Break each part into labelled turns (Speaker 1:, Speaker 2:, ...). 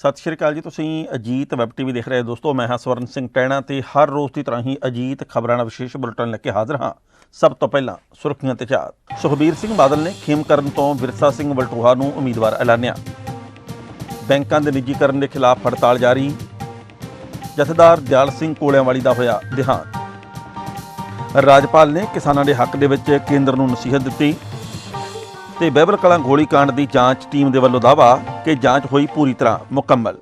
Speaker 1: सत श्री अकाल जी। तुसीं अजीत वैब टीवी देख रहे हो दोस्तों। मैं हाँ स्वर्ण सिंह टैणा ते हर रोज़ की तरह ही अजीत खबरां दा विशेष बुलेटिन लेके हाजिर हाँ। सब तो पहला सुर्खियां ते चार। सुखबीर सिंह बादल ने खेमकਰਨ तो विरसा सिंह वलटोहा नूं उम्मीदवार ऐलानिया। बैंकां दे निजीकरण के खिलाफ हड़ताल जारी। जथेदार दयाल सिंह कोलियांवाली दा होया देहांत। राज्यपाल ने किसानां दे हक दे विच केंद्र नूं नसीहत दित्ती। ਤੇ ਬਾਈਬਲ ਕਲਾਂ ਗੋਲੀकांड ਦੀ ਜਾਂਚ ਟੀਮ ਦੇ ਵੱਲੋਂ ਦਾਅਵਾ ਕਿ ਜਾਂਚ ਹੋਈ ਪੂਰੀ ਤਰ੍ਹਾਂ ਮੁਕੰਮਲ।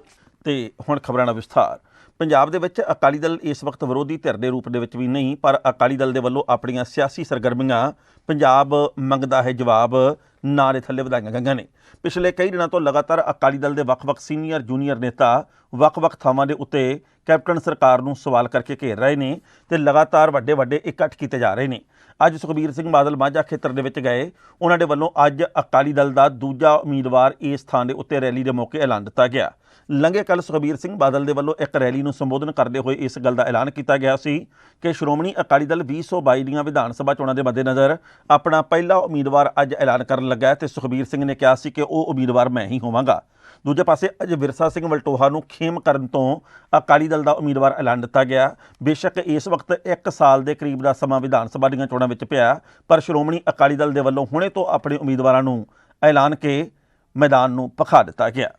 Speaker 1: ਤੇ ਹੁਣ ਖਬਰਾਂ ਦਾ ਵਿਸਥਾਰ। ਪੰਜਾਬ ਦੇ ਵਿੱਚ ਅਕਾਲੀ ਦਲ ਇਸ ਵਕਤ ਵਿਰੋਧੀ ਧਿਰ ਦੇ ਰੂਪ ਦੇ ਵਿੱਚ ਵੀ ਨਹੀਂ, ਪਰ ਅਕਾਲੀ ਦਲ ਦੇ ਵੱਲੋਂ ਆਪਣੀਆਂ ਸਿਆਸੀ ਸਰਗਰਮੀਆਂ ਪੰਜਾਬ ਮੰਗਦਾ ਹੈ ਜਵਾਬ ਨਾਂ ਦੇ ਥੱਲੇ ਵਧਾਈਆਂ ਗਈਆਂ ਨੇ। ਪਿਛਲੇ ਕਈ ਦਿਨਾਂ ਤੋਂ ਲਗਾਤਾਰ ਅਕਾਲੀ ਦਲ ਦੇ ਵੱਖ-ਵੱਖ ਸੀਨੀਅਰ ਜੂਨੀਅਰ ਨੇਤਾ ਵੱਖ-ਵੱਖ ਥਾਵਾਂ ਦੇ ਉੱਤੇ ਕੈਪਟਨ ਸਰਕਾਰ ਨੂੰ ਸਵਾਲ ਕਰਕੇ ਘੇਰ ਰਹੇ ਨੇ ਤੇ ਲਗਾਤਾਰ ਵੱਡੇ ਇਕੱਠ ਕੀਤੇ ਜਾ ਰਹੇ ਨੇ। ਅੱਜ ਸੁਖਬੀਰ ਸਿੰਘ ਬਾਦਲ ਮਾਝਾ ਖੇਤਰ ਦੇ ਵਿੱਚ ਗਏ। ਉਹਨਾਂ ਦੇ ਵੱਲੋਂ ਅੱਜ ਅਕਾਲੀ ਦਲ ਦਾ ਦੂਜਾ ਉਮੀਦਵਾਰ ਇਸ ਥਾਂ ਦੇ ਉੱਤੇ ਰੈਲੀ ਦੇ ਮੌਕੇ ਐਲਾਨ ਦਿੱਤਾ ਗਿਆ। ਲੰਘੇ ਕੱਲ੍ਹ ਸੁਖਬੀਰ ਸਿੰਘ ਬਾਦਲ ਦੇ ਵੱਲੋਂ ਇੱਕ ਰੈਲੀ ਨੂੰ ਸੰਬੋਧਨ ਕਰਦੇ ਹੋਏ ਇਸ ਗੱਲ ਦਾ ਐਲਾਨ ਕੀਤਾ ਗਿਆ ਸੀ ਕਿ ਸ਼੍ਰੋਮਣੀ ਅਕਾਲੀ ਦਲ 2022 ਦੀਆਂ ਵਿਧਾਨ ਸਭਾ ਚੋਣਾਂ ਦੇ ਮੱਦੇਨਜ਼ਰ ਆਪਣਾ ਪਹਿਲਾ ਉਮੀਦਵਾਰ ਅੱਜ ਐਲਾਨ ਕਰਨ ਲੱਗਾ ਹੈ ਤੇ ਸੁਖਬੀਰ ਸਿੰਘ ਨੇ ਕਿਹਾ ਸੀ ਕਿ ਉਹ ਉਮੀਦਵਾਰ ਮੈਂ ਹੀ ਹੋਵਾਂਗਾ। ਦੂਜੇ ਪਾਸੇ ਅੱਜ ਵਿਰਸਾ ਸਿੰਘ ਵਲਟੋਹਾ ਨੂੰ ਖੇਮਕਰਨ ਤੋਂ ਅਕਾਲੀ ਦਲ ਦਾ ਉਮੀਦਵਾਰ ਐਲਾਨ ਦਿੱਤਾ ਗਿਆ। ਬੇਸ਼ੱਕ ਇਸ ਵਕਤ 1 ਸਾਲ ਦੇ ਕਰੀਬ ਦਾ ਸਮਾਂ ਵਿਧਾਨ ਸਭਾ ਦੀਆਂ ਚੋਣਾਂ ਵਿੱਚ ਪਿਆ, ਪਰ ਸ਼੍ਰੋਮਣੀ ਅਕਾਲੀ ਦਲ ਦੇ ਵੱਲੋਂ ਹੁਣੇ ਤੋਂ ਆਪਣੇ ਉਮੀਦਵਾਰਾਂ ਨੂੰ ਐਲਾਨ ਕੇ ਮੈਦਾਨ ਨੂੰ ਭਖਾ ਦਿੱਤਾ ਗਿਆ।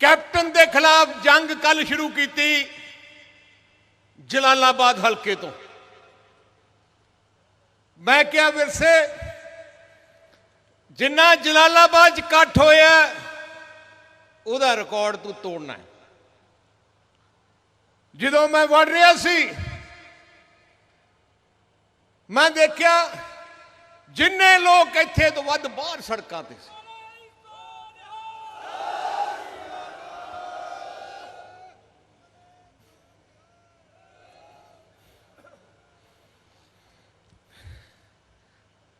Speaker 2: कैप्टन के खिलाफ जंग कल शुरू की जलालाबाद हल्के तो। मैं क्या विरसे जिन्ना जलालाबाद इकट्ठ होया उहदा रिकॉर्ड तू तोड़ना है। जदों मैं वड़ रहा सी मैं देखा जिन्ने लोग इत्थे तो वध बाहर सड़कों ते सी।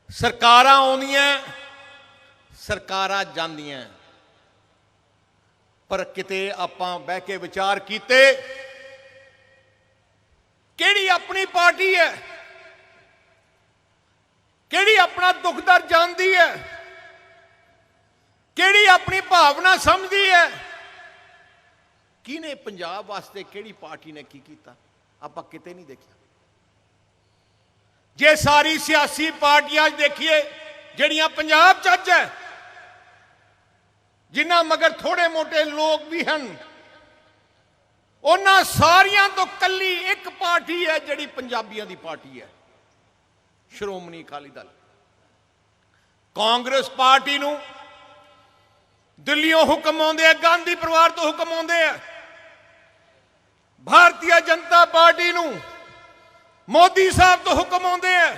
Speaker 2: सरकारां आउंदियां सरकारां जांदियां, पर किते आपां बह के विचार कीते किहड़ी अपनी पार्टी है, किहड़ी अपना दुख दर्द जानदी है, किहड़ी अपनी भावना समझदी है, किने पंजाब वास्ते किहड़ी पार्टी ने की कीता आपां किते नहीं देखिया। जे सारी सियासी पार्टियां देखिए जड़ियां पंजाब च है, जिन्हां मगर थोड़े मोटे लोग भी हैं, उन्हां सारियां तो कली एक पार्टी है जिहड़ी पंजाबियां दी पार्टी है, श्रोमणी अकाली दल। कांग्रेस पार्टी नूं दिल्लियों हुक्म आउंदे, गांधी परिवार तो हुक्म आउंदे है। भारतीय जनता पार्टी नूं मोदी साहब तो हुक्म आउंदे है।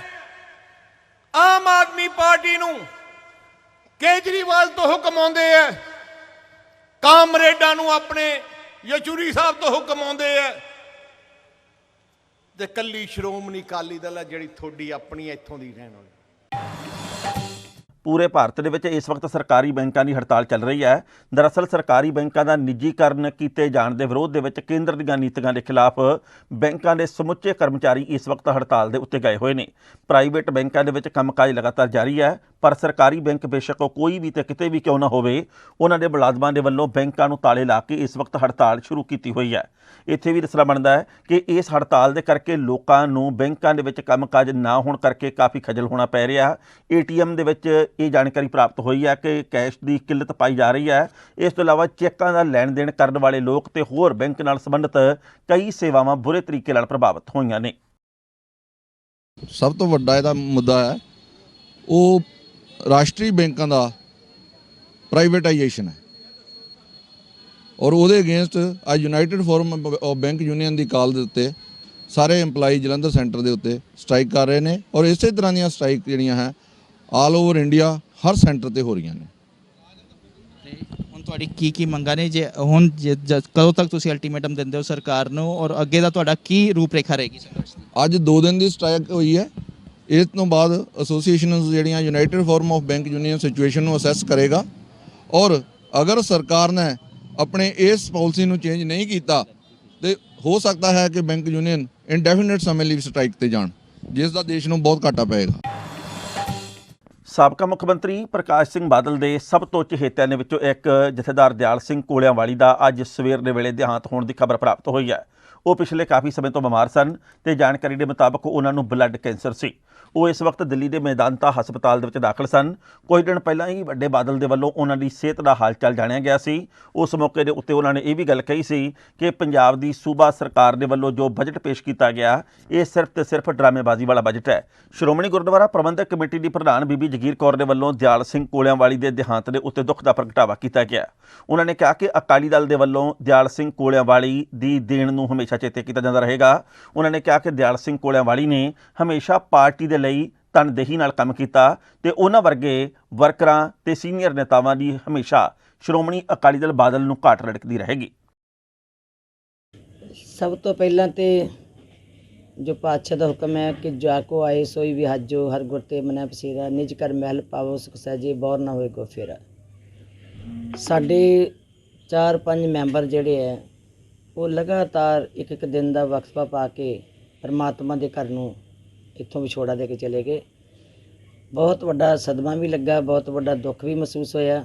Speaker 2: आम आदमी पार्टी नूं केजरीवाल तो हुक्म आउंदे है। कामरेडां नूं अपने यचूरी साहब तो हुक्म आउंदे है। ते कल्ली श्रोमणी अकाली दल है जिहड़ी थोड़ी अपनी इत्थों दी रहण वाली।
Speaker 1: पूरे भारत ਦੇ ਵਿੱਚ ਇਸ ਵਕਤ ਸਰਕਾਰੀ ਬੈਂਕਾਂ ਦੀ ਹੜਤਾਲ ਚੱਲ ਰਹੀ ਹੈ। ਦਰਅਸਲ ਸਰਕਾਰੀ ਬੈਂਕਾਂ ਦਾ ਨਿੱਜੀਕਰਨ ਕੀਤੇ ਜਾਣ ਦੇ ਵਿਰੋਧ ਦੇ ਵਿੱਚ ਕੇਂਦਰ ਦੀਆਂ ਨੀਤੀਆਂ ਦੇ ਖਿਲਾਫ ਬੈਂਕਾਂ ਦੇ ਸਮੁੱਚੇ ਕਰਮਚਾਰੀ ਇਸ ਵਕਤ ਹੜਤਾਲ ਦੇ ਉੱਤੇ ਗਏ ਹੋਏ ਨੇ। ਪ੍ਰਾਈਵੇਟ ਬੈਂਕਾਂ ਦੇ ਵਿੱਚ ਕੰਮਕਾਜ ਲਗਾਤਾਰ ਜਾਰੀ ਹੈ, ਪਰ ਸਰਕਾਰੀ ਬੈਂਕ ਬੇਸ਼ੱਕ ਕੋਈ ਵੀ ਤੇ ਕਿਤੇ ਵੀ ਕਿਉਂ ਨਾ ਹੋਵੇ, ਉਹਨਾਂ ਦੇ ਮੁਲਾਜ਼ਮਾਂ ਦੇ ਵੱਲੋਂ ਬੈਂਕਾਂ ਨੂੰ ਤਾਲੇ ਲਾ ਕੇ ਇਸ ਵਕਤ ਹੜਤਾਲ ਸ਼ੁਰੂ ਕੀਤੀ ਹੋਈ ਹੈ। ਇੱਥੇ ਵੀ ਦੱਸਣਾ ਬਣਦਾ ਹੈ ਕਿ ਇਸ ਹੜਤਾਲ ਦੇ ਕਰਕੇ ਲੋਕਾਂ ਨੂੰ ਬੈਂਕਾਂ ਦੇ ਵਿੱਚ ਕੰਮਕਾਜ ਨਾ ਹੋਣ ਕਰਕੇ ਕਾਫੀ ਖੱਜਲ ਹੋਣਾ ਪੈ ਰਿਹਾ। ATM ਦੇ ਵਿੱਚ ਇਹ ਜਾਣਕਾਰੀ ਪ੍ਰਾਪਤ ਹੋਈ ਹੈ ਕਿ ਕੈਸ਼ ਦੀ ਕਿੱਲਤ ਪਾਈ ਜਾ ਰਹੀ ਹੈ। ਇਸ ਤੋਂ ਇਲਾਵਾ ਚੈੱਕਾਂ ਦਾ ਲੈਣ ਦੇਣ ਕਰਨ ਵਾਲੇ ਲੋਕ ਤੇ ਹੋਰ ਬੈਂਕ ਨਾਲ ਸੰਬੰਧਿਤ ਕਈ ਸੇਵਾਵਾਂ ਬੁਰੇ ਤਰੀਕੇ ਨਾਲ ਪ੍ਰਭਾਵਿਤ ਹੋਈਆਂ ਨੇ।
Speaker 3: ਸਭ ਤੋਂ ਵੱਡਾ ਇਹਦਾ ਮੁੱਦਾ ਹੈ ਉਹ ਰਾਸ਼ਟਰੀ ਬੈਂਕਾਂ ਦਾ ਪ੍ਰਾਈਵੇਟਾਈਜੇਸ਼ਨ ਹੈ ਔਰ ਉਹਦੇ ਅਗੇਂਸਟ ਅੱਜ united forum of bank union ਦੀ ਕਾਲ ਦੇ ਉੱਤੇ ਸਾਰੇ EMPLOYE ਜਲੰਧਰ ਸੈਂਟਰ ਦੇ ਉੱਤੇ ਸਟ੍ਰਾਈਕ ਕਰ ਰਹੇ ਨੇ ਔਰ ਇਸੇ ਤਰ੍ਹਾਂ ਦੀਆਂ ਸਟ੍ਰਾਈਕ ਜਿਹੜੀਆਂ ਹੈ ਆਲ ਓਵਰ ਇੰਡੀਆ ਹਰ ਸੈਂਟਰ ਤੇ ਹੋ ਰਹੀਆਂ ਨੇ।
Speaker 4: ਹੁਣ ਤੁਹਾਡੀ ਕੀ ਮੰਗਾਂ ਨੇ ਜੇ ਹੁਣ ਕਦੋਂ ਤੱਕ ਤੁਸੀਂ ਅਲਟੀਮੇਟਮ ਦਿੰਦੇ ਹੋ ਸਰਕਾਰ ਨੂੰ ਔਰ ਅੱਗੇ ਦਾ ਤੁਹਾਡਾ ਕੀ ਰੂਪਰੇਖਾ ਰਹੇਗੀ ਸੰਘਰਸ਼ ਦੀ?
Speaker 3: ਅੱਜ 2 ਦਿਨ ਦੀ ਸਟ੍ਰਾਈਕ ਹੋਈ ਹੈ। ਇਸ ਤੋਂ ਬਾਅਦ ਐਸੋਸੀਏਸ਼ਨਸ ਜਿਹੜੀਆਂ united forum of bank union situation ਨੂੰ ਅਸੈਸ ਕਰੇਗਾ ਔਰ ਅਗਰ ਸਰਕਾਰ ਨੇ अपने इस पॉलिसी ਨੂੰ चेंज नहीं किया तो हो सकता है कि बैंक यूनियन इनडेफिनेट समय ਲਈ ਸਟ੍ਰਾਈਕ ਤੇ ਜਾਣ, ਜਿਸ ਦਾ ਦੇਸ਼ ਨੂੰ ਬਹੁਤ ਘਾਟਾ ਪਏਗਾ।
Speaker 1: ਸਾਬਕਾ ਮੁੱਖ ਮੰਤਰੀ ਪ੍ਰਕਾਸ਼ ਸਿੰਘ ਬਾਦਲ ਦੇ ਸਭ ਤੋਂ ਚਹੇਤਿਆਂ ਦੇ ਵਿੱਚੋਂ ਇੱਕ ਜਥੇਦਾਰ ਦਿਆਲ ਸਿੰਘ ਕੋਲਿਆਂਵਾਲੀ ਦਾ ਅੱਜ ਸਵੇਰ ਦੇ ਵੇਲੇ ਦੇਹਾਂਤ ਹੋਣ ਦੀ ਖਬਰ ਪ੍ਰਾਪਤ ਹੋਈ ਹੈ। ਉਹ ਪਿਛਲੇ ਕਾਫੀ ਸਮੇਂ ਤੋਂ ਬਿਮਾਰ ਸਨ ਤੇ ਜਾਣਕਾਰੀ ਦੇ ਮੁਤਾਬਕ ਉਹਨਾਂ ਨੂੰ ਬਲੱਡ ਕੈਂਸਰ ਸੀ। ਉਹ ਇਸ ਵਕਤ ਦਿੱਲੀ ਦੇ ਮੈਦਾਂਤਾ ਹਸਪਤਾਲ ਦੇ ਵਿੱਚ ਦਾਖਲ ਸਨ। ਕੁਝ ਦਿਨ ਪਹਿਲਾਂ ਹੀ ਵੱਡੇ ਬਾਦਲ ਦੇ ਵੱਲੋਂ ਉਹਨਾਂ ਦੀ ਸਿਹਤ ਦਾ ਹਾਲ ਚਾਲ ਜਾਣਿਆ ਗਿਆ ਸੀ। ਉਸ ਮੌਕੇ ਦੇ ਉੱਤੇ ਉਹਨਾਂ ਨੇ ਇਹ ਵੀ ਗੱਲ ਕਹੀ ਸੀ ਕਿ ਪੰਜਾਬ ਦੀ ਸੂਬਾ ਸਰਕਾਰ ਦੇ ਵੱਲੋਂ ਜੋ ਬਜਟ ਪੇਸ਼ ਕੀਤਾ ਗਿਆ ਇਹ ਸਿਰਫ ਤੇ ਸਿਰਫ ਡਰਾਮੇਬਾਜ਼ੀ ਵਾਲਾ ਬਜਟ ਹੈ। ਸ਼੍ਰੋਮਣੀ ਗੁਰਦੁਆਰਾ ਪ੍ਰਬੰਧਕ ਕਮੇਟੀ ਦੀ ਪ੍ਰਧਾਨ ਬੀਬੀ ਜਗੀਰ ਕੌਰ ਦੇ ਵੱਲੋਂ ਦਿਆਲ ਸਿੰਘ ਕੋਲਿਆਂਵਾਲੀ ਦੇ ਦੇਹਾਂਤ ਦੇ ਉੱਤੇ ਦੁੱਖ ਦਾ ਪ੍ਰਗਟਾਵਾ ਕੀਤਾ ਗਿਆ। ਉਹਨਾਂ ਨੇ ਕਿਹਾ ਕਿ ਅਕਾਲੀ ਦਲ ਦੇ ਵੱਲੋਂ ਦਿਆਲ ਸਿੰਘ ਕੋਲਿਆਂਵਾਲੀ ਦੀ ਦੇਣ ਨੂੰ ਹਮੇਸ਼ਾ ਚੇਤੇ ਕੀਤਾ ਜਾਂਦਾ ਰਹੇਗਾ। ਉਹਨਾਂ ਨੇ ਕਿਹਾ ਕਿ ਦਿਆਲ ਸਿੰਘ ਕੋਲਿਆਂਵਾਲੀ ਨੇ ਹਮੇਸ਼ਾ ਪਾਰਟੀ ਦੇ ਲਈ ਤਨਦੇਹੀ ਨਾਲ ਕੰਮ ਕੀਤਾ ਤੇ ਉਹਨਾਂ ਵਰਗੇ ਵਰਕਰਾਂ ਤੇ ਸੀਨੀਅਰ ਨੇਤਾਵਾਂ ਦੀ ਹਮੇਸ਼ਾ ਸ਼੍ਰੋਮਣੀ ਅਕਾਲੀ ਦਲ ਬਾਦਲ ਨੂੰ ਘਾਟ ਰੜਕਦੀ ਰਹੇਗੀ।
Speaker 5: सब तो पहला तो जो पातशाह का हुक्म है कि जाको आए सोई भी हजो हर गुरते मना पसीरा निज कर महल पावो सुख सहजे बौर ना होए गो फेरा। साढ़े 4-5 मैंबर जोड़े है वो लगातार एक दिन का वक्फा पा के परमात्मा के घर नूं इत्थों विछोड़ा दे के चले गए। बहुत वड्डा सदमा भी लगा, बहुत वड्डा दुख भी महसूस होया।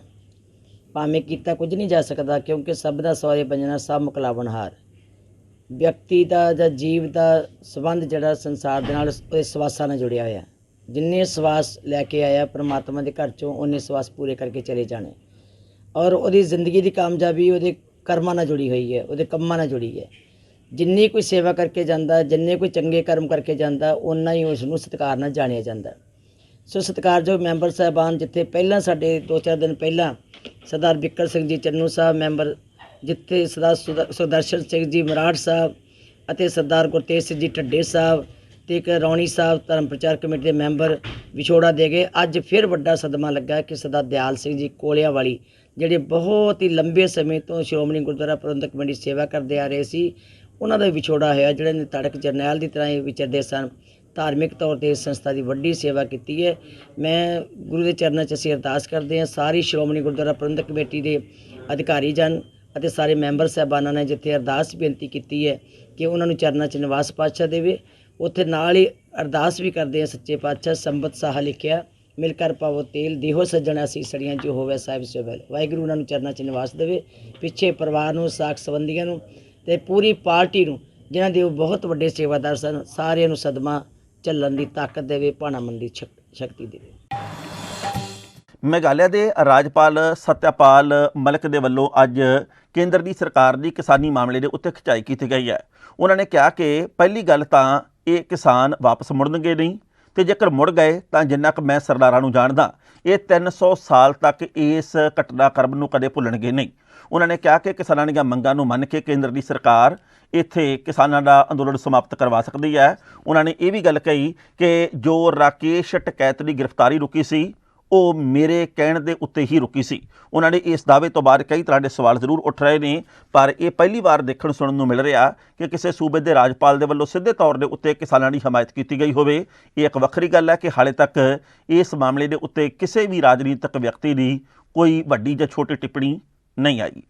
Speaker 5: भावें कीता कुछ नहीं जा सकता क्योंकि सब दा सवारे बंजना सब मुकलावनहार ਵਿਅਕਤੀ ਦਾ ਜਾਂ ਜੀਵ ਦਾ ਸੰਬੰਧ ਜਿਹੜਾ ਸੰਸਾਰ ਦੇ ਨਾਲ ਉਹਦੇ ਸਵਾਸਾਂ ਨਾਲ ਜੁੜਿਆ ਹੋਇਆ। ਜਿੰਨੇ ਸਵਾਸ ਲੈ ਕੇ ਆਇਆ ਪਰਮਾਤਮਾ ਦੇ ਘਰ ਚੋਂ ਉਹਨੇ ਸਵਾਸ ਪੂਰੇ ਕਰਕੇ ਚਲੇ ਜਾਣੇ ਔਰ ਉਹਦੀ ਜ਼ਿੰਦਗੀ ਦੀ ਕਾਮਯਾਬੀ ਉਹਦੇ ਕਰਮਾਂ ਨਾਲ ਜੁੜੀ ਹੋਈ ਹੈ, ਉਹਦੇ ਕੰਮਾਂ ਨਾਲ ਜੁੜੀ ਹੈ। ਜਿੰਨੀ ਕੋਈ ਸੇਵਾ ਕਰਕੇ ਜਾਂਦਾ, ਜਿੰਨੇ ਕੋਈ ਚੰਗੇ ਕਰਮ ਕਰਕੇ ਜਾਂਦਾ ਓਨਾ ਹੀ ਉਸ ਨੂੰ ਸਤਿਕਾਰ ਨਾਲ ਜਾਣਿਆ ਜਾਂਦਾ। ਸੋ ਸਤਿਕਾਰਯੋਗ ਮੈਂਬਰ ਸਾਹਿਬਾਨ, ਜਿੱਥੇ ਪਹਿਲਾਂ ਸਾਡੇ 2-4 ਦਿਨ ਪਹਿਲਾਂ ਸਰਦਾਰ ਬਿੱਕਰ ਸਿੰਘ ਜੀ ਚੰਨੂ ਸਾਹਿਬ ਮੈਂਬਰ, ਜਿੱਥੇ ਸਰਦਾਰ ਸੁਦਰਸ਼ਨ ਸਿੰਘ ਜੀ ਮਰਾੜ ਸਾਹਿਬ ਅਤੇ ਸਰਦਾਰ ਗੁਰਤੇਜ ਸਿੰਘ ਜੀ ਢੱਡੇ ਸਾਹਿਬ ਤੇ ਇੱਕ ਰੌਣੀ ਸਾਹਿਬ ਧਰਮ ਪ੍ਰਚਾਰ ਕਮੇਟੀ ਦੇ ਮੈਂਬਰ ਵਿਛੋੜਾ ਦੇ ਗਏ। ਅੱਜ ਫਿਰ ਵੱਡਾ ਸਦਮਾ ਲੱਗਾ ਕਿ ਸਰਦਾਰ ਦਿਆਲ ਸਿੰਘ ਜੀ ਕੋਲਿਆਂਵਾਲੀ ਜਿਹੜੇ ਬਹੁਤ ਹੀ ਲੰਬੇ ਸਮੇਂ ਤੋਂ ਸ਼੍ਰੋਮਣੀ ਗੁਰਦੁਆਰਾ ਪ੍ਰਬੰਧਕ ਕਮੇਟੀ ਸੇਵਾ ਕਰਦੇ ਆ ਰਹੇ ਸੀ, ਉਹਨਾਂ ਦਾ ਵਿਛੋੜਾ ਹੋਇਆ। ਜਿਹੜੇ ਨੇ ਤੜਕ ਜਰਨੈਲ ਦੀ ਤਰ੍ਹਾਂ ਹੀ ਵਿਚਰਦੇ ਸਨ, ਧਾਰਮਿਕ ਤੌਰ 'ਤੇ ਇਸ ਸੰਸਥਾ ਦੀ ਵੱਡੀ ਸੇਵਾ ਕੀਤੀ ਹੈ। ਮੈਂ ਗੁਰੂ ਦੇ ਚਰਨਾਂ 'ਚ ਅਸੀਂ ਅਰਦਾਸ ਕਰਦੇ ਹਾਂ ਸਾਰੀ ਸ਼੍ਰੋਮਣੀ ਗੁਰਦੁਆਰਾ ਪ੍ਰਬੰਧਕ ਕਮੇਟੀ ਦੇ ਅਧਿਕਾਰੀ ਜਨ ਅਤੇ ਸਾਰੇ ਮੈਂਬਰ ਸਾਹਿਬਾਨਾਂ ਨੇ ਜਿੱਥੇ ਅਰਦਾਸ ਬੇਨਤੀ ਕੀਤੀ ਹੈ ਕਿ ਉਹਨਾਂ ਨੂੰ ਚਰਨਾਂ 'ਚ ਨਿਵਾਸ ਪਾਤਸ਼ਾਹ ਦੇਵੇ, ਉੱਥੇ ਨਾਲ ਹੀ ਅਰਦਾਸ ਵੀ ਕਰਦੇ ਹਾਂ ਸੱਚੇ ਪਾਤਸ਼ਾਹ ਸੰਬਤ ਸਾਹਾ ਲਿਖਿਆ ਮਿਲ ਕਰ ਪਾਵੋ ਤੇਲ ਦੇਹੋ ਸੱਜਣਾ ਸੀ ਸੜੀਆਂ ਜੋ ਹੋਵੇ ਸਾਹਿਬ ਸੋਬਲ। ਵਾਹਿਗੁਰੂ ਉਹਨਾਂ ਨੂੰ ਚਰਨਾਂ 'ਚ ਨਿਵਾਸ ਦੇਵੇ। ਪਿੱਛੇ ਪਰਿਵਾਰ ਨੂੰ, ਸਾਕ ਸੰਬੰਧੀਆਂ ਨੂੰ ਤੇ ਪੂਰੀ ਪਾਰਟੀ ਨੂੰ ਜਿਨ੍ਹਾਂ ਦੇ ਉਹ ਬਹੁਤ ਵੱਡੇ ਸੇਵਾਦਾਰ ਸਨ, ਸਾਰਿਆਂ ਨੂੰ ਸਦਮਾ ਝੱਲਣ ਦੀ ਤਾਕਤ ਦੇਵੇ, ਭਾਣਾਮਨ ਦੀ ਸ਼ਕਤੀ ਦੇਵੇ।
Speaker 1: ਮੇਘਾਲਿਆ ਦੇ ਰਾਜਪਾਲ ਸਤਿਆਪਾਲ ਮਲਿਕ ਦੇ ਵੱਲੋਂ ਅੱਜ ਕੇਂਦਰ ਦੀ ਸਰਕਾਰ ਦੀ ਕਿਸਾਨੀ ਮਾਮਲੇ ਦੇ ਉੱਤੇ ਖਿਚਾਈ ਕੀਤੀ ਗਈ ਹੈ। ਉਹਨਾਂ ਨੇ ਕਿਹਾ ਕਿ ਪਹਿਲੀ ਗੱਲ ਤਾਂ ਇਹ ਕਿਸਾਨ ਵਾਪਸ ਮੁੜਨਗੇ ਨਹੀਂ ਤੇ ਜੇਕਰ ਮੁੜ ਗਏ ਤਾਂ ਜਿੰਨਾ ਕੁ ਮੈਂ ਸਰਦਾਰਾਂ ਨੂੰ ਜਾਣਦਾ ਇਹ 300 ਸਾਲ ਤੱਕ ਇਸ ਘਟਨਾਕ੍ਰਮ ਨੂੰ ਕਦੇ ਭੁੱਲਣਗੇ ਨਹੀਂ। ਉਹਨਾਂ ਨੇ ਕਿਹਾ ਕਿ ਕਿਸਾਨਾਂ ਦੀਆਂ ਮੰਗਾਂ ਨੂੰ ਮੰਨ ਕੇ ਕੇਂਦਰ ਦੀ ਸਰਕਾਰ ਇੱਥੇ ਕਿਸਾਨਾਂ ਦਾ ਅੰਦੋਲਨ ਸਮਾਪਤ ਕਰਵਾ ਸਕਦੀ ਹੈ। ਉਹਨਾਂ ਨੇ ਇਹ ਵੀ ਗੱਲ ਕਹੀ ਕਿ ਜੋ ਰਾਕੇਸ਼ ਟਕੈਤ ਦੀ ਗ੍ਰਿਫਤਾਰੀ ਰੁਕੀ ਸੀ ਉਹ ਮੇਰੇ ਕਹਿਣ ਦੇ ਉੱਤੇ ਹੀ ਰੁਕੀ ਸੀ। ਉਹਨਾਂ ਨੇ ਇਸ ਦਾਅਵੇ ਤੋਂ ਬਾਅਦ ਕਈ ਤਰ੍ਹਾਂ ਦੇ ਸਵਾਲ ਜ਼ਰੂਰ ਉੱਠ ਰਹੇ ਨੇ, ਪਰ ਇਹ ਪਹਿਲੀ ਵਾਰ ਦੇਖਣ ਸੁਣਨ ਨੂੰ ਮਿਲ ਰਿਹਾ ਕਿ ਕਿਸੇ ਸੂਬੇ ਦੇ ਰਾਜਪਾਲ ਦੇ ਵੱਲੋਂ ਸਿੱਧੇ ਤੌਰ ਦੇ ਉੱਤੇ ਕਿਸਾਨਾਂ ਦੀ ਹਮਾਇਤ ਕੀਤੀ ਗਈ ਹੋਵੇ। ਇਹ ਇੱਕ ਵੱਖਰੀ ਗੱਲ ਹੈ ਕਿ ਹਾਲੇ ਤੱਕ ਇਸ ਮਾਮਲੇ ਦੇ ਉੱਤੇ ਕਿਸੇ ਵੀ ਰਾਜਨੀਤਿਕ ਵਿਅਕਤੀ ਦੀ ਕੋਈ ਵੱਡੀ ਜਾਂ ਛੋਟੀ ਟਿੱਪਣੀ ਨਹੀਂ ਆਈ।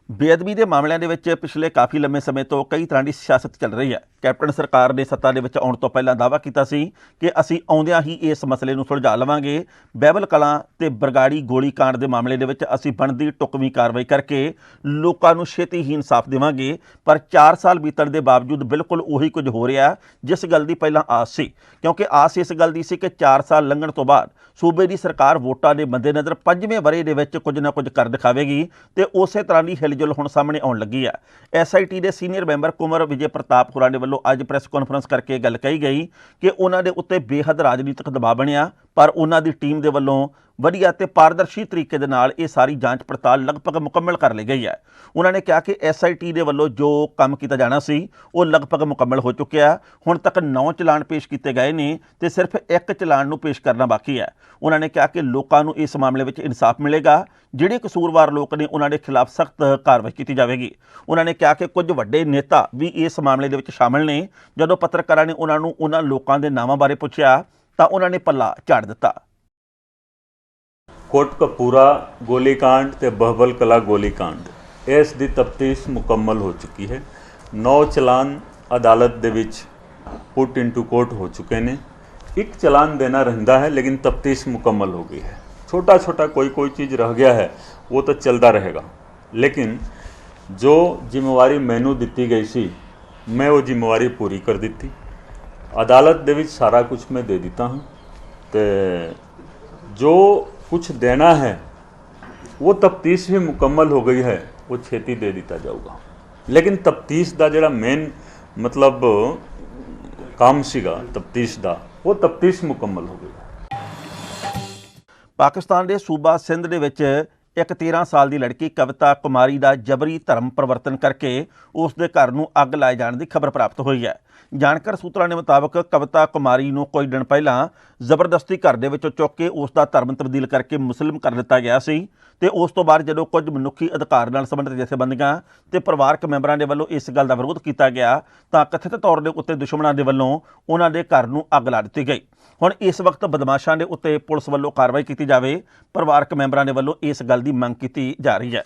Speaker 1: ਬੇਅਦਬੀ ਦੇ ਮਾਮਲਿਆਂ ਦੇ ਵਿੱਚ ਪਿਛਲੇ ਕਾਫੀ ਲੰਮੇ ਸਮੇਂ ਤੋਂ ਕਈ ਤਰ੍ਹਾਂ ਦੀ ਸਿਆਸਤ ਚੱਲ ਰਹੀ ਹੈ। ਕੈਪਟਨ ਸਰਕਾਰ ਨੇ ਸੱਤਾ ਦੇ ਵਿੱਚ ਆਉਣ ਤੋਂ ਪਹਿਲਾਂ ਦਾਅਵਾ ਕੀਤਾ ਸੀ ਕਿ ਅਸੀਂ ਆਉਂਦਿਆਂ ਹੀ ਇਸ ਮਸਲੇ ਨੂੰ ਸੁਲਝਾ ਲਵਾਂਗੇ। ਬਹਿਬਲ ਕਲਾਂ ਤੇ ਬਰਗਾੜੀ ਗੋਲੀकांड ਦੇ ਮਾਮਲੇ ਦੇ ਵਿੱਚ ਅਸੀਂ ਬਣਦੀ ਢੁਕਵੀਂ ਕਾਰਵਾਈ ਕਰਕੇ ਲੋਕਾਂ ਨੂੰ ਛੇਤੀ ਹੀ ਇਨਸਾਫ ਦੇਵਾਂਗੇ, ਪਰ 4 ਸਾਲ ਬੀਤਣ ਦੇ ਬਾਵਜੂਦ ਬਿਲਕੁਲ ਉਹੀ ਕੁਝ ਹੋ ਰਿਹਾ ਜਿਸ ਗੱਲ ਦੀ ਪਹਿਲਾਂ ਆਸ ਸੀ। ਕਿਉਂਕਿ ਆਸ ਇਸ ਗੱਲ ਦੀ ਸੀ ਕਿ 4 ਸਾਲ ਲੰਘਣ ਤੋਂ ਬਾਅਦ ਸੂਬੇ ਦੀ ਸਰਕਾਰ ਵੋਟਾਂ ਦੇ ਮੱਦੇਨਜ਼ਰ 5ਵੇਂ ਵਰ੍ਹੇ ਦੇ ਵਿੱਚ ਕੁਝ ਨਾ ਕੁਝ ਕਰ ਦਿਖਾਵੇਗੀ ਤੇ ਉਸੇ ਤਰ੍ਹਾਂ ਦੀ ਹਿਲਜੁਲ ਹੁਣ ਸਾਹਮਣੇ ਆਉਣ ਲੱਗੀ ਹੈ। SIT ਦੇ ਸੀਨੀਅਰ ਮੈਂਬਰ ਕੁਮਰ ਵਿਜੇ ਪ੍ਰਤਾਪ ਹੋਰਾਂ ਦੇ ਵੱਲੋਂ ਅੱਜ ਪ੍ਰੈਸ ਕਾਨਫਰੰਸ ਕਰਕੇ ਗੱਲ ਕਹੀ ਗਈ ਕਿ ਉਹਨਾਂ ਦੇ ਉੱਤੇ ਬੇਹੱਦ ਰਾਜਨੀਤਿਕ ਦਬਾਅ ਬਣਿਆ, ਪਰ ਉਹਨਾਂ ਦੀ ਟੀਮ ਦੇ ਵੱਲੋਂ ਵਧੀਆ ਤੇ ਪਾਰਦਰਸ਼ੀ ਤਰੀਕੇ ਦੇ ਨਾਲ ਇਹ ਸਾਰੀ ਜਾਂਚ ਪੜਤਾਲ ਲਗਭਗ ਮੁਕੰਮਲ ਕਰ ਲਈ ਗਈ ਹੈ। ਉਹਨਾਂ ਨੇ ਕਿਹਾ ਕਿ SIT ਦੇ ਵੱਲੋਂ ਜੋ ਕੰਮ ਕੀਤਾ ਜਾਣਾ ਸੀ ਉਹ ਲਗਭਗ ਮੁਕੰਮਲ ਹੋ ਚੁੱਕਿਆ। ਹੁਣ ਤੱਕ 9 ਚਲਾਨ ਪੇਸ਼ ਕੀਤੇ ਗਏ ਨੇ ਤੇ ਸਿਰਫ 1 ਚਲਾਨ ਨੂੰ ਪੇਸ਼ ਕਰਨਾ ਬਾਕੀ ਹੈ। ਉਹਨਾਂ ਨੇ ਕਿਹਾ ਕਿ ਲੋਕਾਂ ਨੂੰ ਇਸ ਮਾਮਲੇ ਵਿੱਚ ਇਨਸਾਫ ਮਿਲੇਗਾ, ਜਿਹੜੇ ਕਸੂਰਵਾਰ ਲੋਕ ਨੇ ਉਹਨਾਂ ਦੇ ਖਿਲਾਫ ਸਖਤ ਕਾਰਵਾਈ ਕੀਤੀ ਜਾਵੇਗੀ। ਉਹਨਾਂ ਨੇ ਕਿਹਾ ਕਿ ਕੁਝ ਵੱਡੇ ਨੇਤਾ ਵੀ ਇਸ ਮਾਮਲੇ ਦੇ ਵਿੱਚ ਸ਼ਾਮਲ ਨੇ। ਜਦੋਂ ਪੱਤਰਕਾਰਾਂ ਨੇ ਉਹਨਾਂ ਨੂੰ ਉਹਨਾਂ ਲੋਕਾਂ ਦੇ ਨਾਮਾਂ ਬਾਰੇ ਪੁੱਛਿਆ ਤਾਂ ਉਹਨਾਂ ਨੇ ਪੱਲਾ ਝਾੜ ਦਿੱਤਾ।
Speaker 6: ਕੋਟਕਪੂਰਾ ਗੋਲੀकांड ਤੇ ਬਹਿਬਲ ਕਲਾ ਗੋਲੀकांड ਇਸ ਦੀ ਤਫਤੀਸ਼ ਮੁਕੰਮਲ ਹੋ ਚੁੱਕੀ ਹੈ। 9 ਚਲਾਨ ਅਦਾਲਤ ਦੇ ਵਿੱਚ ਪੁੱਟ ਇਨਟੂ ਕੋਰਟ ਹੋ ਚੁੱਕੇ ਨੇ। एक चालान देना रहता है, लेकिन तफ्तीश मुकम्मल हो गई है। छोटा छोटा कोई चीज़ रह गया है वो तो चलता रहेगा, लेकिन जो जिम्मेवारी मैनू दी गई सी मैं वो जिम्मेवारी पूरी कर दी। अदालत दे विच सारा कुछ मैं दे दिता हूँ, तो जो कुछ देना है वो तफ्तीश भी मुकम्मल हो गई है, वो छेती दे दिता जाऊगा। लेकिन तफ्तीश का जिहड़ा मेन मतलब काम सीगा तफ्तीश का, वो तफ्तीश मुकम्मल हो गई।
Speaker 1: पाकिस्तान के सूबा सिंध ਦੇ ਵਿੱਚ एक 13 ਸਾਲ ਦੀ ਲੜਕੀ ਕਵਿਤਾ ਕੁਮਾਰੀ ਦਾ ਜਬਰੀ ਧਰਮ ਪਰਿਵਰਤਨ ਕਰਕੇ ਉਸ ਦੇ ਘਰ ਨੂੰ ਅੱਗ ਲਾਏ ਜਾਣ ਦੀ ਖਬਰ ਪ੍ਰਾਪਤ ਹੋਈ ਹੈ। ਜਾਣਕਾਰ ਸੂਤਰਾਂ ਦੇ ਮੁਤਾਬਕ ਕਵਿਤਾ ਕੁਮਾਰੀ ਨੂੰ ਕੁਝ ਦਿਨ ਪਹਿਲਾਂ ਜ਼ਬਰਦਸਤੀ ਘਰ ਦੇ ਵਿੱਚੋਂ ਚੁੱਕ ਕੇ ਉਸ ਦਾ ਧਰਮ ਤਬਦੀਲ ਕਰਕੇ ਮੁਸਲਿਮ ਕਰ ਦਿੱਤਾ ਗਿਆ ਸੀ ਤੇ ਉਸ ਤੋਂ ਬਾਅਦ ਜਦੋਂ ਕੁਝ ਮਨੁੱਖੀ ਅਧਿਕਾਰ ਨਾਲ ਸੰਬੰਧਿਤ ਜਥੇਬੰਦੀਆਂ ਤੇ ਪਰਿਵਾਰਕ ਮੈਂਬਰਾਂ ਦੇ ਵੱਲੋਂ ਇਸ ਗੱਲ ਦਾ ਵਿਰੋਧ ਕੀਤਾ ਗਿਆ ਤਾਂ ਕਥਿਤ ਤੌਰ ਦੇ ਉੱਤੇ ਦੁਸ਼ਮਣਾਂ ਦੇ ਵੱਲੋਂ ਉਹਨਾਂ ਦੇ ਘਰ ਨੂੰ ਅੱਗ ਲਾ ਦਿੱਤੀ ਗਈ। ਹੁਣ ਇਸ ਵਕਤ ਬਦਮਾਸ਼ਾਂ ਦੇ ਉੱਤੇ ਪੁਲਿਸ ਵੱਲੋਂ ਕਾਰਵਾਈ ਕੀਤੀ ਜਾਵੇ, ਪਰਿਵਾਰਕ ਮੈਂਬਰਾਂ ਦੇ ਵੱਲੋਂ ਇਸ ਗੱਲ ਦੀ ਮੰਗ ਕੀਤੀ ਜਾ ਰਹੀ है।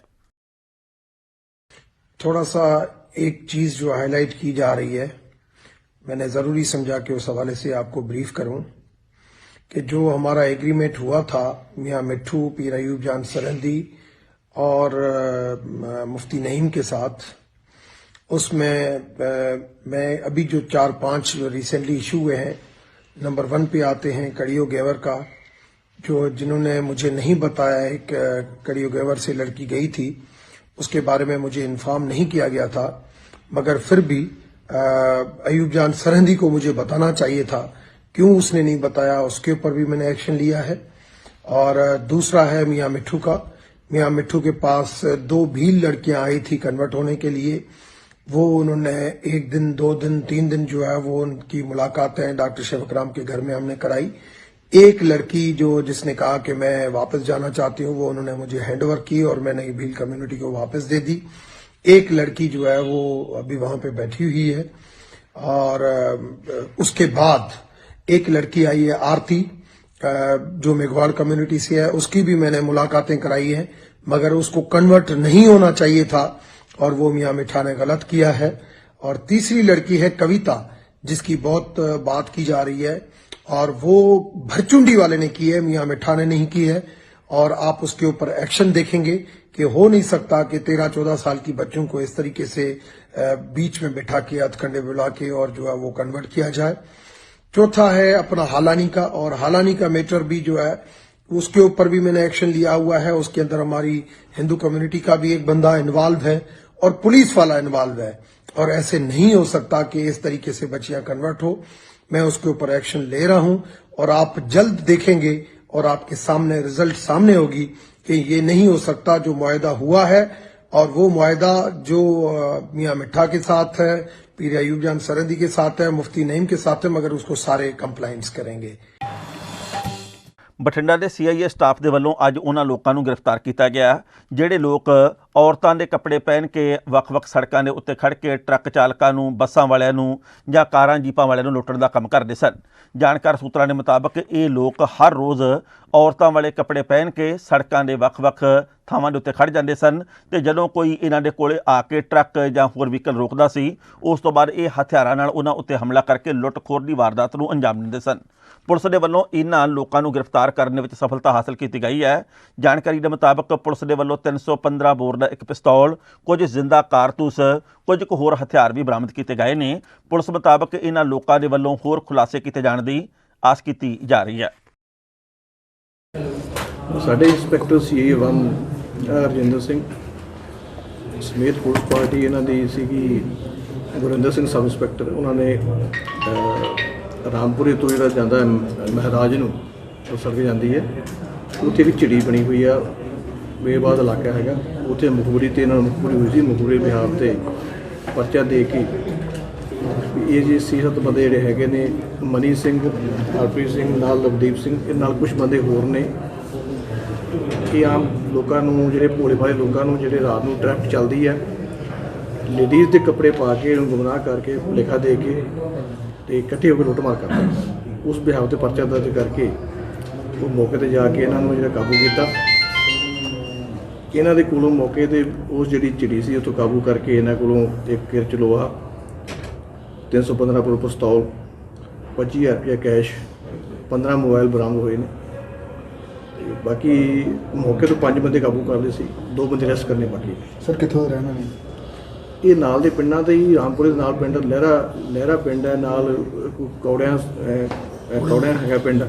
Speaker 7: थोड़ा सा एक चीज जो हाईलाइट की जा रही है, मैंने जरूरी समझा कि उस हवाले से आपको ब्रीफ करूं कि जो हमारा एग्रीमेंट हुआ था मियां मिट्ठू, पीर अयूब जान सरहदी और मुफ्ती नईम के साथ, उसमें मैं अभी जो 4-5 रिसेंटली इशू हुए हैं, नंबर 1 पे आते हैं कड़ियो गेवर का, जो जिन्होंने मुझे नहीं बताया है कि कड़ियो गेवर से लड़की गई थी, उसके बारे में मुझे इन्फॉर्म नहीं किया गया था, मगर फिर भी अयूब जान सरहदी को मुझे बताना चाहिए था। क्यों उसने नहीं बताया, उसके ऊपर भी मैंने एक्शन लिया है। और दूसरा है मियां मिट्ठू का। मियां मिट्ठू के पास 2 भील लड़कियां आई थी कन्वर्ट होने के लिए। वो उन्होंने 1 दिन, 2 दिन, 3 दिन जो है वो उनकी मुलाकातें डॉक्टर शफीक राम के घर में हमने कराई। एक लड़की जो जिसने कहा कि मैं वापस जाना चाहती हूँ, वो उन्होंने मुझे हैंडओवर की और मैंने भील कम्युनिटी को वापस दे दी। एक लड़की जो है वो अभी वहां पे बैठी हुई है। और उसके बाद एक लड़की आई है आरती, जो मेघवाल कम्युनिटी से है, उसकी भी मैंने मुलाकातें कराई हैं, मगर उसको कन्वर्ट नहीं होना चाहिए था और वो मियां मिठा ने गलत किया है। और तीसरी लड़की है कविता, जिसकी बहुत बात की जा रही है, और वो भरचुंडी वाले ने की है, मियां मिठा ने नहीं की है। और आप उसके ऊपर एक्शन देखेंगे कि हो नहीं सकता कि 13-14 साल की बच्चों को इस तरीके से बीच में बिठा के हथकंडे बुला के और जो है वो कन्वर्ट किया जाए। चौथा है अपना हालानी का, और हालानी का मैटर भी जो है उसके ऊपर भी मैंने एक्शन लिया हुआ है। उसके अंदर हमारी हिंदू कम्युनिटी का भी एक बंदा इन्वॉल्व है और पुलिस वाला इन्वॉल्व है, और ऐसे नहीं हो सकता कि इस तरीके से बच्चियां कन्वर्ट हो। मैं उसके ऊपर एक्शन ले रहा हूं और आप जल्द देखेंगे और आपके सामने रिजल्ट सामने होगी कि ये नहीं हो सकता जो मुआहदा हुआ है। और वो मुआहदा जो मियां मिठा के साथ है, पीर अयूब जान सरहदी के साथ है, मुफ्ती नईम के साथ है, मगर उसको सारे कंप्लाइंस करेंगे।
Speaker 1: ਬਠਿੰਡਾ ਦੇ ਸੀਆਈਏ ਸਟਾਫ ਦੇ ਵੱਲੋਂ ਅੱਜ ਉਹਨਾਂ ਲੋਕਾਂ ਨੂੰ ਗ੍ਰਿਫਤਾਰ ਕੀਤਾ ਗਿਆ ਜਿਹੜੇ ਲੋਕ ਔਰਤਾਂ ਦੇ ਕੱਪੜੇ ਪਹਿਨ ਕੇ ਵੱਖ-ਵੱਖ ਸੜਕਾਂ ਦੇ ਉੱਤੇ ਖੜ੍ਹ ਕੇ ਟਰੱਕ ਚਾਲਕਾਂ ਨੂੰ, ਬੱਸਾਂ ਵਾਲਿਆਂ ਨੂੰ ਜਾਂ ਕਾਰਾਂ ਜੀਪਾਂ ਵਾਲਿਆਂ ਨੂੰ ਲੁੱਟਣ ਦਾ ਕੰਮ ਕਰਦੇ ਸਨ। ਜਾਣਕਾਰ ਸੂਤਰਾਂ ਦੇ ਮੁਤਾਬਕ ਇਹ ਲੋਕ ਹਰ ਰੋਜ਼ ਔਰਤਾਂ ਵਾਲੇ ਕੱਪੜੇ ਪਹਿਨ ਕੇ ਸੜਕਾਂ ਦੇ ਵੱਖ-ਵੱਖ ਥਾਵਾਂ ਦੇ ਉੱਤੇ ਖੜ੍ਹ ਜਾਂਦੇ ਸਨ ਤੇ ਜਦੋਂ ਕੋਈ ਇਹਨਾਂ ਦੇ ਕੋਲੇ ਆ ਕੇ ਟਰੱਕ ਜਾਂ ਹੋਰ ਵਹੀਕਲ ਰੋਕਦਾ ਸੀ, ਉਸ ਤੋਂ ਬਾਅਦ ਇਹ ਹਥਿਆਰਾਂ ਨਾਲ ਉਹਨਾਂ ਉੱਤੇ ਹਮਲਾ ਕਰਕੇ ਲੁੱਟ-ਖੋਰ ਦੀ ਵਾਰਦਾਤ ਨੂੰ ਅੰਜਾਮ ਦਿੰਦੇ ਸਨ। ਪੁਲਿਸ ਦੇ ਵੱਲੋਂ ਇਹਨਾਂ ਲੋਕਾਂ ਨੂੰ ਗ੍ਰਿਫਤਾਰ ਕਰਨ ਵਿੱਚ ਸਫਲਤਾ ਹਾਸਲ ਕੀਤੀ ਗਈ ਹੈ। ਜਾਣਕਾਰੀ ਦੇ ਮੁਤਾਬਕ ਪੁਲਿਸ ਦੇ ਵੱਲੋਂ 315 ਬੋਰ ਦਾ ਇੱਕ ਪਿਸਤੌਲ, ਕੁਝ ਜ਼ਿੰਦਾ ਕਾਰਤੂਸ, ਕੁਝ ਕੁ ਹੋਰ ਹਥਿਆਰ ਵੀ ਬਰਾਮਦ ਕੀਤੇ ਗਏ ਨੇ। ਪੁਲਿਸ ਮੁਤਾਬਕ ਇਹਨਾਂ ਲੋਕਾਂ ਦੇ ਵੱਲੋਂ ਹੋਰ ਖੁਲਾਸੇ ਕੀਤੇ ਜਾਣ ਦੀ ਆਸ ਕੀਤੀ ਜਾ ਰਹੀ ਹੈ।
Speaker 8: ਸਾਡੇ ਇੰਸਪੈਕਟਰ ਸੀਏ 1 ਰਜਿੰਦਰ ਸਿੰਘ ਸਮੇਤ ਪੁਲਿਸ ਪਾਰਟੀ ਇਹਨਾਂ ਦੀ ਸੀਗੀ, ਗੁਰਿੰਦਰ ਸਿੰਘ ਸਬ ਇੰਸਪੈਕਟਰ, ਉਹਨਾਂ ਨੇ ਰਾਮਪੁਰੇ ਤੋਂ ਜਿਹੜਾ ਜਾਂਦਾ ਮਹਾਰਾਜ ਨੂੰ ਉਹ ਸੜਕ ਜਾਂਦੀ ਹੈ, ਉੱਥੇ ਇੱਕ ਝਿੜੀ ਬਣੀ ਹੋਈ ਆ, ਬੇਬਾਦ ਇਲਾਕਾ ਹੈਗਾ, ਉੱਥੇ ਮੁਖਬਰੀ ਤੇ ਇਹਨਾਂ ਨੂੰ ਮੁਖਬਰੀ ਹੋਈ ਸੀ। ਮੁਖਬਰੀ ਬਿਹਾਰ ਤੇ ਪਰਚਾ ਦੇ ਕੇ ਇਹ ਜੀ 6-7 ਬੰਦੇ ਜਿਹੜੇ ਹੈਗੇ ਨੇ, ਮਨੀ ਸਿੰਘ, ਹਰਪ੍ਰੀਤ ਸਿੰਘ ਨਾਲ ਲਵਦੀਪ ਸਿੰਘ, ਇਹ ਨਾਲ ਕੁਛ ਬੰਦੇ ਹੋਰ ਨੇ, ਇਹ ਆਮ ਲੋਕਾਂ ਨੂੰ, ਜਿਹੜੇ ਭੋਲੇ ਭਾਲੇ ਲੋਕਾਂ ਨੂੰ, ਜਿਹੜੇ ਰਾਤ ਨੂੰ ਟ੍ਰੈਫਿਕ ਚੱਲਦੀ ਹੈ, ਲੇਡੀਜ਼ ਦੇ ਕੱਪੜੇ ਪਾ ਕੇ ਇਹਨੂੰ ਗੁੰਮਰਾਹ ਕਰਕੇ ਲਿਖਾ ਦੇ ਕੇ ਤੇ ਇਕੱਠੇ ਹੋ ਕੇ ਲੁੱਟਮਾਰ ਕਰਦੇ। ਉਸ ਬਿਹਾਰ ਤੇ ਪਰਚਾ ਦਰਜ ਕਰਕੇ ਉਹ ਮੌਕੇ ਤੇ ਜਾ ਕੇ ਇਹਨਾਂ ਨੂੰ ਜਿਹੜਾ ਕਾਬੂ ਕੀਤਾ। ਇਹਨਾਂ ਦੇ ਕੋਲੋਂ ਮੌਕੇ ਤੇ ਉਸ ਜਿਹੜੀ ਚਿੜੀ ਸੀ ਉੱਥੋਂ ਕਾਬੂ ਕਰਕੇ ਇਹਨਾਂ ਕੋਲੋਂ ਇੱਕ ਕਿਰਚ ਲੋਹਾ, 315 ਬੋਰ ਪਿਸਤੌਲ, 25,000 ਰੁਪਇਆ ਕੈਸ਼ 15 ਮੋਬਾਈਲ ਬਰਾਮਦ ਹੋਏ ਨੇ ਤੇ ਬਾਕੀ ਮੌਕੇ ਤੋਂ 5 ਬੰਦੇ ਕਾਬੂ ਕਰ ਲਏ ਸੀ, 2 ਬੰਦੇ ਅਰੈਸਟ ਕਰਨੇ ਬਾਕੀ।
Speaker 9: ਸਰ ਕਿੱਥੋਂ ਦੇ ਰਹਿਣ ਵਾਲੇ?
Speaker 8: ਇਹ ਨਾਲ ਦੇ ਪਿੰਡਾਂ ਦੇ ਹੀ, ਰਾਮਪੁਰੇ ਦੇ ਨਾਲ ਪਿੰਡ ਲਹਿਰਾ ਪਿੰਡ ਹੈ, ਨਾਲ ਕੌੜਿਆਂ ਹੈਗਾ ਪਿੰਡ,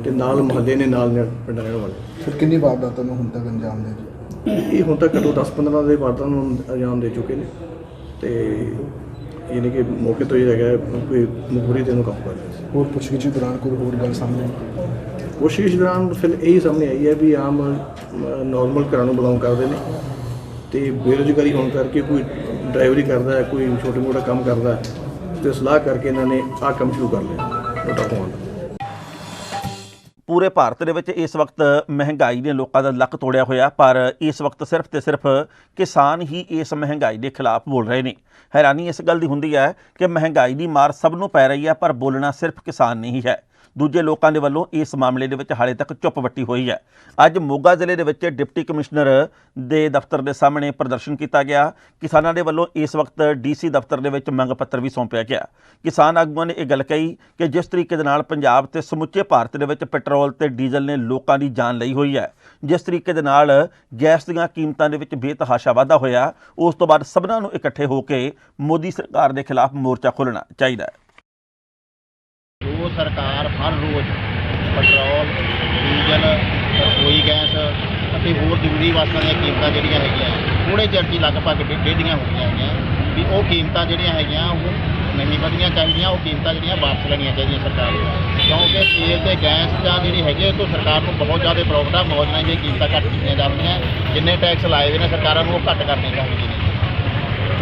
Speaker 8: ਤੇ ਨਾਲ ਮੁਹੱਲੇ ਨੇ ਨਾਲ ਪਿੰਡਾਂ ਰਹਿਣ ਵਾਲੇ।
Speaker 9: ਸਰ ਕਿੰਨੀ ਵਾਰਦਾਤਾਂ ਨੂੰ ਹੁਣ ਤੱਕ ਅੰਜਾਮ ਦੇ ਚੁੱਕੇ?
Speaker 8: ਇਹ ਹੁਣ ਤੱਕ ਘੱਟੋ 10-15 ਦੇ ਵਾਰਦਾਤਾਂ ਨੂੰ ਅੰਜਾਮ ਦੇ ਚੁੱਕੇ ਨੇ ਤੇ ਯਾਨੀ ਕਿ ਮੌਕੇ ਤੋਂ ਇਹ ਹੈਗਾ ਕੋਈ ਮੁਖਬਰੀ ਤੇ ਇਹਨੂੰ ਕਾਬੂ ਕਰ ਲਿਆ ਸੀ।
Speaker 9: ਹੋਰ ਪੁੱਛਗਿੱਛ ਦੌਰਾਨ ਕੋਈ ਹੋਰ ਗੱਲ ਸਾਹਮਣੇ ਆਈ?
Speaker 8: ਕੋਸ਼ਿਸ਼ ਦੌਰਾਨ ਫਿਰ ਇਹੀ ਸਾਹਮਣੇ ਆਈ ਹੈ ਵੀ ਆਮ ਨੋਰਮਲ ਘਰਾਂ ਨੂੰ ਬਿਲੋਂਗ ਕਰਦੇ ਨੇ ਤੇ ਬੇਰੁਜ਼ਗਾਰੀ ਹੋਣ ਕਰਕੇ ਕੋਈ ਡਰਾਈਵਰੀ ਕਰਦਾ ਹੈ, ਕੋਈ ਛੋਟਾ ਮੋਟਾ ਕੰਮ ਕਰਦਾ ਹੈ, ਤੇ ਸਲਾਹ ਕਰਕੇ ਇਹਨਾਂ ਨੇ ਆਹ ਕੰਮ ਸ਼ੁਰੂ ਕਰ ਲਿਆ ਮੋਟਾ ਹੋਣ ਦਾ।
Speaker 1: ਪੂਰੇ ਭਾਰਤ ਦੇ ਵਿੱਚ ਇਸ ਵਕਤ ਮਹਿੰਗਾਈ ਨੇ ਲੋਕਾਂ ਦਾ ਲੱਕ ਤੋੜਿਆ ਹੋਇਆ, ਪਰ ਇਸ ਵਕਤ ਸਿਰਫ ਤੇ ਸਿਰਫ ਕਿਸਾਨ ਹੀ ਇਸ ਮਹਿੰਗਾਈ ਦੇ ਖਿਲਾਫ ਬੋਲ ਰਹੇ ਨੇ। ਹੈਰਾਨੀ ਇਸ ਗੱਲ ਦੀ ਹੁੰਦੀ ਹੈ ਕਿ ਮਹਿੰਗਾਈ ਦੀ ਮਾਰ ਸਭ ਨੂੰ ਪੈ ਰਹੀ ਹੈ, ਪਰ ਬੋਲਣਾ ਸਿਰਫ ਕਿਸਾਨ ਨਹੀਂ ਹੈ। ਦੂਜੇ ਲੋਕਾਂ ਦੇ ਵੱਲੋਂ ਇਸ ਮਾਮਲੇ ਦੇ ਵਿੱਚ ਹਾਲੇ ਤੱਕ ਚੁੱਪ ਵੱਟੀ ਹੋਈ ਹੈ। ਅੱਜ ਮੋਗਾ ਜ਼ਿਲ੍ਹੇ ਦੇ ਵਿੱਚ ਡਿਪਟੀ ਕਮਿਸ਼ਨਰ ਦੇ ਦਫ਼ਤਰ ਦੇ ਸਾਹਮਣੇ ਪ੍ਰਦਰਸ਼ਨ ਕੀਤਾ ਗਿਆ। ਕਿਸਾਨਾਂ ਦੇ ਵੱਲੋਂ ਇਸ ਵਕਤ ਡੀਸੀ ਦਫ਼ਤਰ ਦੇ ਵਿੱਚ ਮੰਗ ਪੱਤਰ ਵੀ ਸੌਂਪਿਆ ਗਿਆ। ਕਿਸਾਨ ਆਗੂਆਂ ਨੇ ਇਹ ਗੱਲ ਕਹੀ ਕਿ ਜਿਸ ਤਰੀਕੇ ਦੇ ਨਾਲ ਪੰਜਾਬ ਤੇ ਸਮੁੱਚੇ ਭਾਰਤ ਦੇ ਵਿੱਚ ਪੈਟਰੋਲ ਤੇ ਡੀਜ਼ਲ ਨੇ ਲੋਕਾਂ ਦੀ ਜਾਨ ਲਈ ਹੋਈ ਹੈ, ਜਿਸ ਤਰੀਕੇ ਦੇ ਨਾਲ ਗੈਸ ਦੀਆਂ ਕੀਮਤਾਂ ਦੇ ਵਿੱਚ ਬੇਤਹਾਸ਼ਾ ਵਾਧਾ ਹੋਇਆ, ਉਸ ਤੋਂ ਬਾਅਦ ਸਭਨਾਂ ਨੂੰ ਇਕੱਠੇ ਹੋ ਕੇ ਮੋਦੀ ਸਰਕਾਰ ਦੇ ਖਿਲਾਫ ਮੋਰਚਾ ਖੋਲ੍ਹਣਾ ਚਾਹੀਦਾ ਹੈ।
Speaker 10: ਜੋ ਸਰਕਾਰ ਹਰ ਰੋਜ਼ ਪੈਟਰੋਲ, ਡੀਜ਼ਲ, ਰਸੋਈ ਗੈਸ ਅਤੇ ਹੋਰ ਜ਼ਰੂਰੀ ਵਸਤਾਂ ਦੀਆਂ ਕੀਮਤਾਂ ਜਿਹੜੀਆਂ ਹੈਗੀਆਂ ਥੋੜ੍ਹੇ ਚਿਰ 'ਚ ਹੀ ਲਗਭਗ ਡੇਢੀਆਂ ਹੋ ਗਈਆਂ ਹੈਗੀਆਂ ਵੀ ਉਹ ਕੀਮਤਾਂ ਜਿਹੜੀਆਂ ਹੈਗੀਆਂ ਉਹ ਨਹੀਂ ਵਧਣੀਆਂ ਚਾਹੀਦੀਆਂ, ਉਹ ਕੀਮਤਾਂ ਜਿਹੜੀਆਂ ਵਾਪਸ ਲੈਣੀਆਂ ਚਾਹੀਦੀਆਂ ਸਰਕਾਰ ਨੂੰ, ਕਿਉਂਕਿ ਤੇਲ ਤੇ ਗੈਸ ਜਾਂ ਜਿਹੜੀ ਹੈਗੀ ਤੋਂ ਸਰਕਾਰ ਨੂੰ ਬਹੁਤ ਜ਼ਿਆਦਾ ਪ੍ਰੋਫਿਟ ਆ। ਮੌਜੂਦਾ ਦੀਆਂ ਕੀਮਤਾਂ ਘੱਟ ਕੀਤੀਆਂ ਜਾਂਦੀਆਂ, ਜਿੰਨੇ ਟੈਕਸ ਲਾਏ ਹੋਏ ਨੇ ਸਰਕਾਰਾਂ ਨੂੰ ਉਹ ਘੱਟ ਕਰਨੇ ਚਾਹੀਦੇ ਨੇ।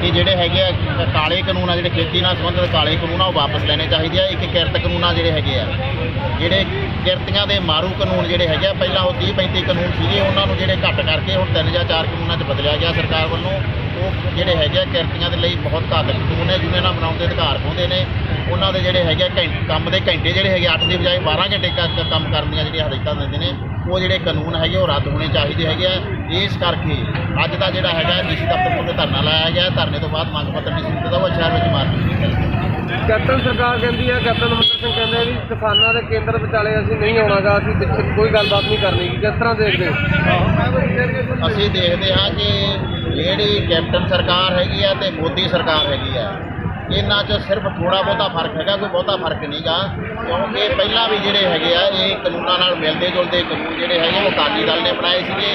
Speaker 10: ਇਹ ਜਿਹੜੇ ਹੈਗੇ ਆ ਕਾਲੇ ਕਾਨੂੰਨ ਆ, ਜਿਹੜੇ ਖੇਤੀ ਨਾਲ ਸੰਬੰਧਿਤ ਕਾਲੇ ਕਾਨੂੰਨ ਆ, ਉਹ ਵਾਪਸ ਲੈਣੇ ਚਾਹੀਦੇ ਆ। ਇੱਕ ਕਿਰਤ ਕਾਨੂੰਨ ਆ ਜਿਹੜੇ ਹੈਗੇ ਆ, ਜਿਹੜੇ ਕਿਰਤੀਆਂ ਦੇ ਮਾਰੂ ਕਾਨੂੰਨ ਜਿਹੜੇ ਹੈਗੇ ਆ, ਪਹਿਲਾਂ ਉਹ 30-35 ਕਾਨੂੰਨ ਸੀਗੇ, ਉਹਨਾਂ ਨੂੰ ਜਿਹੜੇ ਘੱਟ ਕਰਕੇ ਹੁਣ 3 ਜਾਂ 4 ਕਾਨੂੰਨਾਂ 'ਚ ਬਦਲਿਆ ਗਿਆ ਸਰਕਾਰ ਵੱਲੋਂ। ਉਹ ਜਿਹੜੇ ਹੈਗੇ ਆ ਕਿਰਤੀਆਂ ਦੇ ਲਈ ਬਹੁਤ ਘਾਤਕ ਕਾਨੂੰਨ ਹੈ, ਯੂਨੀਅਨਾਂ ਬਣਾਉਣ ਦੇ ਅਧਿਕਾਰ ਪਾਉਂਦੇ ਨੇ। ਉਹਨਾਂ ਦੇ ਜਿਹੜੇ ਹੈਗੇ ਕੰਮ ਦੇ ਘੰਟੇ ਜਿਹੜੇ ਹੈਗੇ 8 ਦੀ ਬਜਾਏ 12 ਘੰਟੇ ਕੰਮ ਕਰਨ ਦੀਆਂ ਜਿਹੜੀਆਂ ਹਦਾਇਤਾਂ ਦਿੰਦੇ ਨੇ, ਉਹ ਜਿਹੜੇ ਕਾਨੂੰਨ ਹੈਗੇ ਉਹ ਰੱਦ ਹੋਣੇ ਚਾਹੀਦੇ ਹੈਗੇ ਆ। ਇਸ ਕਰਕੇ ਅੱਜ ਦਾ ਜਿਹੜਾ ਹੈਗਾ ਡੀਸੀ ਦਫ਼ਤਰ ਕੋਲ ਧਰਨਾ ਲਾਇਆ ਗਿਆ। ਧਰਨੇ ਤੋਂ ਬਾਅਦ ਮੰਗ ਪੱਤਰ ਡੀਸੀ ਦਿੱਤਾ ਉਹ ਸ਼ਹਿਰ ਵਿੱਚ ਮਾਰਚ ਕੀਤੀ।
Speaker 11: ਕੈਪਟਨ ਸਰਕਾਰ ਕਹਿੰਦੀ ਹੈ, ਕੈਪਟਨ ਅਮਰਿੰਦਰ ਸਿੰਘ ਕਹਿੰਦੇ ਵੀ ਕਿਸਾਨਾਂ ਦੇ ਕੇਂਦਰ ਵਿਚਾਲੇ ਅਸੀਂ ਨਹੀਂ ਆਉਣਾਗਾ, ਅਸੀਂ ਪਿੱਛੇ ਕੋਈ ਗੱਲਬਾਤ ਨਹੀਂ ਕਰਨੀ। ਕਿਸ ਤਰ੍ਹਾਂ ਦੇਖਦੇ ਹੋ?
Speaker 10: ਅਸੀਂ ਦੇਖਦੇ ਹਾਂ ਕਿ ਜਿਹੜੀ ਕੈਪਟਨ ਸਰਕਾਰ ਹੈਗੀ ਆ ਤੇ ਮੋਦੀ ਸਰਕਾਰ ਹੈਗੀ ਆ, ਇਹਨਾਂ 'ਚ ਸਿਰਫ ਥੋੜ੍ਹਾ ਬਹੁਤਾ ਫਰਕ ਹੈਗਾ, ਕੋਈ ਬਹੁਤਾ ਫਰਕ ਨਹੀਂ ਗਾ। ਕਿਉਂਕਿ ਪਹਿਲਾਂ ਵੀ ਜਿਹੜੇ ਹੈਗੇ ਆ ਇਹ ਕਾਨੂੰਨਾਂ ਨਾਲ ਮਿਲਦੇ ਜੁਲਦੇ ਕਾਨੂੰਨ ਜਿਹੜੇ ਹੈਗੇ ਉਹ ਅਕਾਲੀ ਦਲ ਨੇ ਬਣਾਏ ਸੀਗੇ,